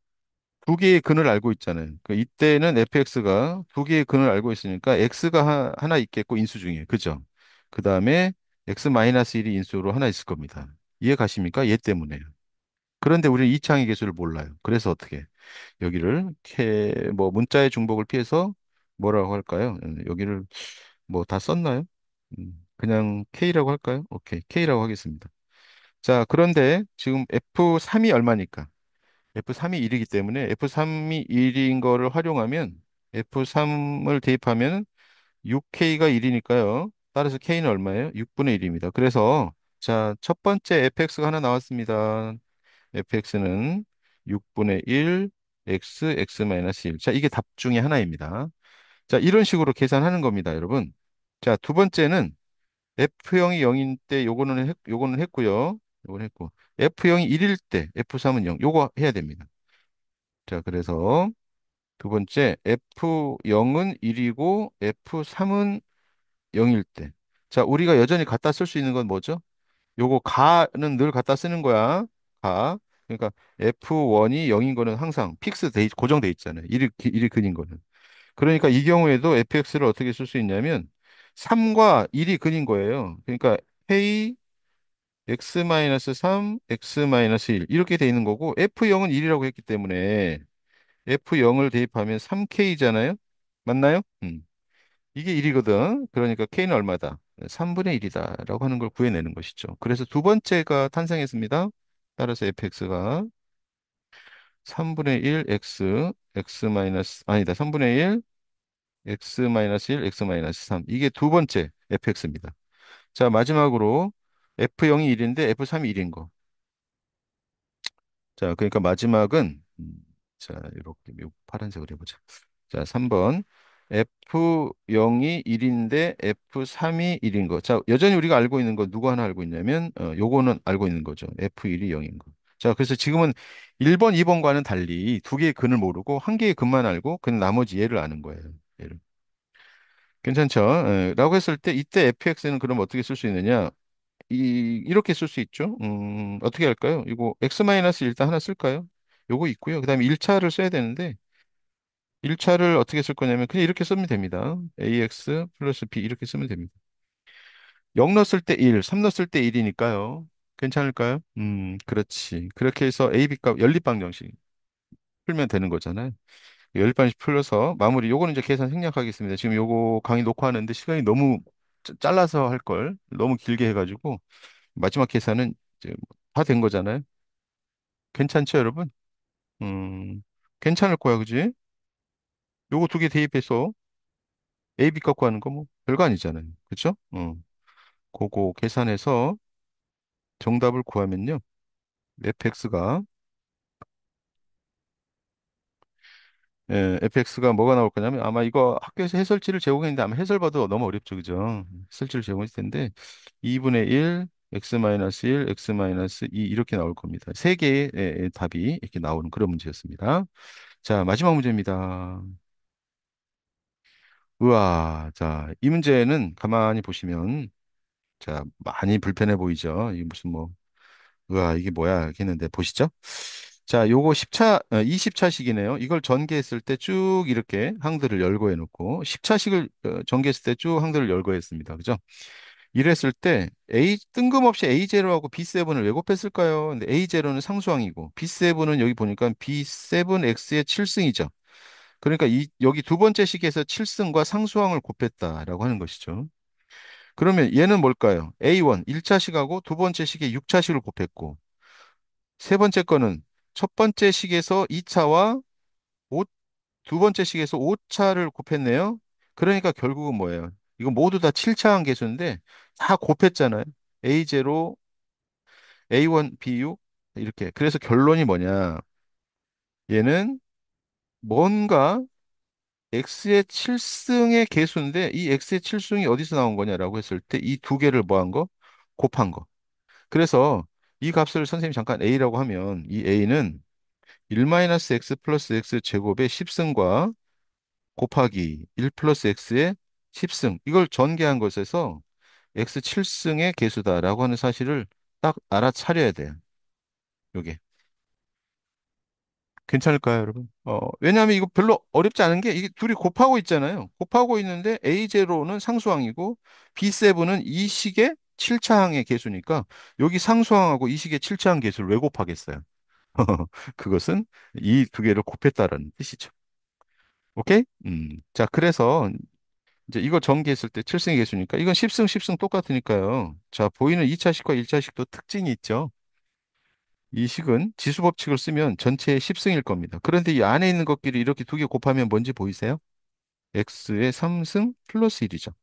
두 개의 근을 알고 있잖아요. 그 이때는 fx가 두 개의 근을 알고 있으니까 x가 하나 있겠고 인수 중에. 그죠? 그다음에 x-1이 인수로 하나 있을 겁니다. 이해 가십니까? 얘 때문에요. 그런데 우리는 이차항의 개수를 몰라요. 그래서 어떻게? 여기를 뭐 문자의 중복을 피해서 뭐라고 할까요? 여기를 뭐 다 썼나요? 그냥 K라고 할까요? 오케이. K라고 하겠습니다. 자, 그런데 지금 F3이 얼마니까? F3이 1이기 때문에 F3이 1인 거를 활용하면 F3을 대입하면 6K가 1이니까요. 따라서 K는 얼마예요? 6분의 1입니다. 그래서 자, 첫 번째 fx가 하나 나왔습니다. fx는 6분의 1 x 마이너스 1. 자, 이게 답 중에 하나입니다. 자, 이런 식으로 계산하는 겁니다, 여러분. 자, 두 번째는 F형이 0일 때 요거는 했고요. 요거는 했고. F형이 1일 때 F3은 0. 요거 해야 됩니다. 자, 그래서 두 번째 F0은 1이고 F3은 0일 때. 자, 우리가 여전히 갖다 쓸 수 있는 건 뭐죠? 요거 가는 늘 갖다 쓰는 거야. 가. 그러니까 F1이 0인 거는 항상 고정돼 있잖아요. 1이 근인 거는. 그러니까 이 경우에도 fx를 어떻게 쓸 수 있냐면 3과 1이 근인 거예요. 그러니까 k x-3, x-1 이렇게 돼 있는 거고 f0은 1이라고 했기 때문에 f0을 대입하면 3k잖아요. 맞나요? 이게 1이거든. 그러니까 k는 얼마다? 3분의 1이다라고 하는 걸 구해내는 것이죠. 그래서 두 번째가 탄생했습니다. 따라서 fx가 3분의 1 x 마이너스 아니다. 3분의 1 x-1, x-3. 이게 두 번째 fx입니다. 자, 마지막으로 f0이 1인데 f3이 1인 거. 자, 그러니까 마지막은 자, 이렇게 파란색으로 해보자. 자, 3번 f0이 1인데 f3이 1인 거. 자, 여전히 우리가 알고 있는 거 누구 하나 알고 있냐면 요거는 알고 있는 거죠. f1이 0인 거. 자, 그래서 지금은 1번, 2번과는 달리 두 개의 근을 모르고 한 개의 근만 알고 그 나머지 얘를 아는 거예요. 얘를. 괜찮죠? 예, 라고 했을 때 이때 fx는 그럼 어떻게 쓸 수 있느냐? 이렇게 쓸 수 있죠. 어떻게 할까요? 이거 x-1 일단 하나 쓸까요? 요거 있고요. 그다음에 1차를 써야 되는데 1차를 어떻게 쓸 거냐면 그냥 이렇게 쓰면 됩니다. ax 플러스 b 이렇게 쓰면 됩니다. 0 넣었을 때 1, 3 넣었을 때 1이니까요. 괜찮을까요? 그렇지. 그렇게 해서 a, b값 연립방정식 풀면 되는 거잖아요. 열반씩 풀려서 마무리. 요거는 이제 계산 생략하겠습니다. 지금 요거 강의 녹화하는데 시간이 너무 잘라서 할 걸 너무 길게 해가지고 마지막 계산은 이제 다 된 거잖아요. 괜찮죠, 여러분? 괜찮을 거야, 그지? 요거 두 개 대입해서 A, B 갖고 하는 거 뭐 별거 아니잖아요. 그쵸? 그거 계산해서 정답을 구하면요. fx가 fx가 뭐가 나올 거냐면 아마 이거 학교에서 해설지를 제공했는데 아마 해설 봐도 너무 어렵죠, 그죠? 해설지를 제공했을 텐데 2분의 1, x-1, x-2 이렇게 나올 겁니다. 세 개의 답이 이렇게 나오는 그런 문제였습니다. 자, 마지막 문제입니다. 우와, 자, 이 문제는 가만히 보시면 자, 많이 불편해 보이죠? 이게 무슨 뭐 우와, 이게 뭐야? 이렇게 했는데 보시죠. 자, 요거 10차, 20차식이네요. 이걸 전개했을 때 쭉 이렇게 항들을 열고 해놓고 10차식을 전개했을 때 쭉 항들을 열고 했습니다. 그죠? 이랬을 때 뜬금없이 A0하고 B7을 왜 곱했을까요? 근데 A0는 상수항이고 B7은 여기 보니까 B7X의 7승이죠. 그러니까 여기 두 번째 식에서 7승과 상수항을 곱했다라고 하는 것이죠. 그러면 얘는 뭘까요? A1, 1차식하고 두 번째 식의 6차식을 곱했고 세 번째 거는 첫 번째 식에서 2차와 두 번째 식에서 5차를 곱했네요. 그러니까 결국은 뭐예요? 이거 모두 다 7차항 계수인데 다 곱했잖아요. A0, A1, B6 이렇게. 그래서 결론이 뭐냐? 얘는 뭔가 X의 7승의 계수인데 이 X의 7승이 어디서 나온 거냐라고 했을 때 이 두 개를 뭐 한 거? 곱한 거. 그래서 이 값을 선생님이 잠깐 A라고 하면 이 A는 1-x 플러스 x 제곱의 10승과 곱하기 1 플러스 x의 10승 이걸 전개한 것에서 x 7승의 계수다라고 하는 사실을 딱 알아차려야 돼요. 요게 괜찮을까요, 여러분? 왜냐하면 이거 별로 어렵지 않은 게 이게 둘이 곱하고 있잖아요. 곱하고 있는데 A0는 상수항이고 B7은 이 식의 7차항의 계수니까 여기 상수항하고 이 식의 7차항 계수를 왜 곱하겠어요? 그것은 이 두 개를 곱했다라는 뜻이죠. 오케이? 자, 그래서 이제 이거 전개했을 때 7승의 개수니까 이건 10승, 10승 똑같으니까요. 자, 보이는 2차식과 1차식도 특징이 있죠. 이 식은 지수 법칙을 쓰면 전체의 10승일 겁니다. 그런데 이 안에 있는 것끼리 이렇게 두 개 곱하면 뭔지 보이세요? x의 3승 플러스 1이죠.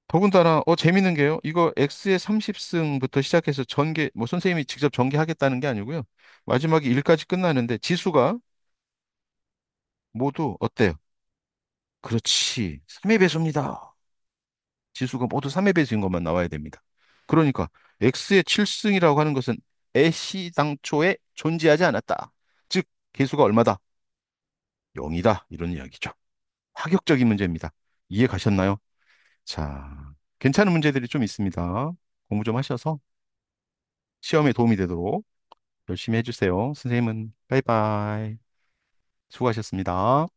더군다나, 재밌는 게요. 이거 X의 30승부터 시작해서 전개, 뭐 선생님이 직접 전개하겠다는 게 아니고요. 마지막에 1까지 끝나는데 지수가 모두 어때요? 그렇지. 3의 배수입니다. 지수가 모두 3의 배수인 것만 나와야 됩니다. 그러니까 X의 7승이라고 하는 것은 애시당초에 존재하지 않았다. 즉, 개수가 얼마다? 0이다. 이런 이야기죠. 파격적인 문제입니다. 이해 가셨나요? 자, 괜찮은 문제들이 좀 있습니다. 공부 좀 하셔서 시험에 도움이 되도록 열심히 해주세요. 선생님은 빠이빠이. 수고하셨습니다.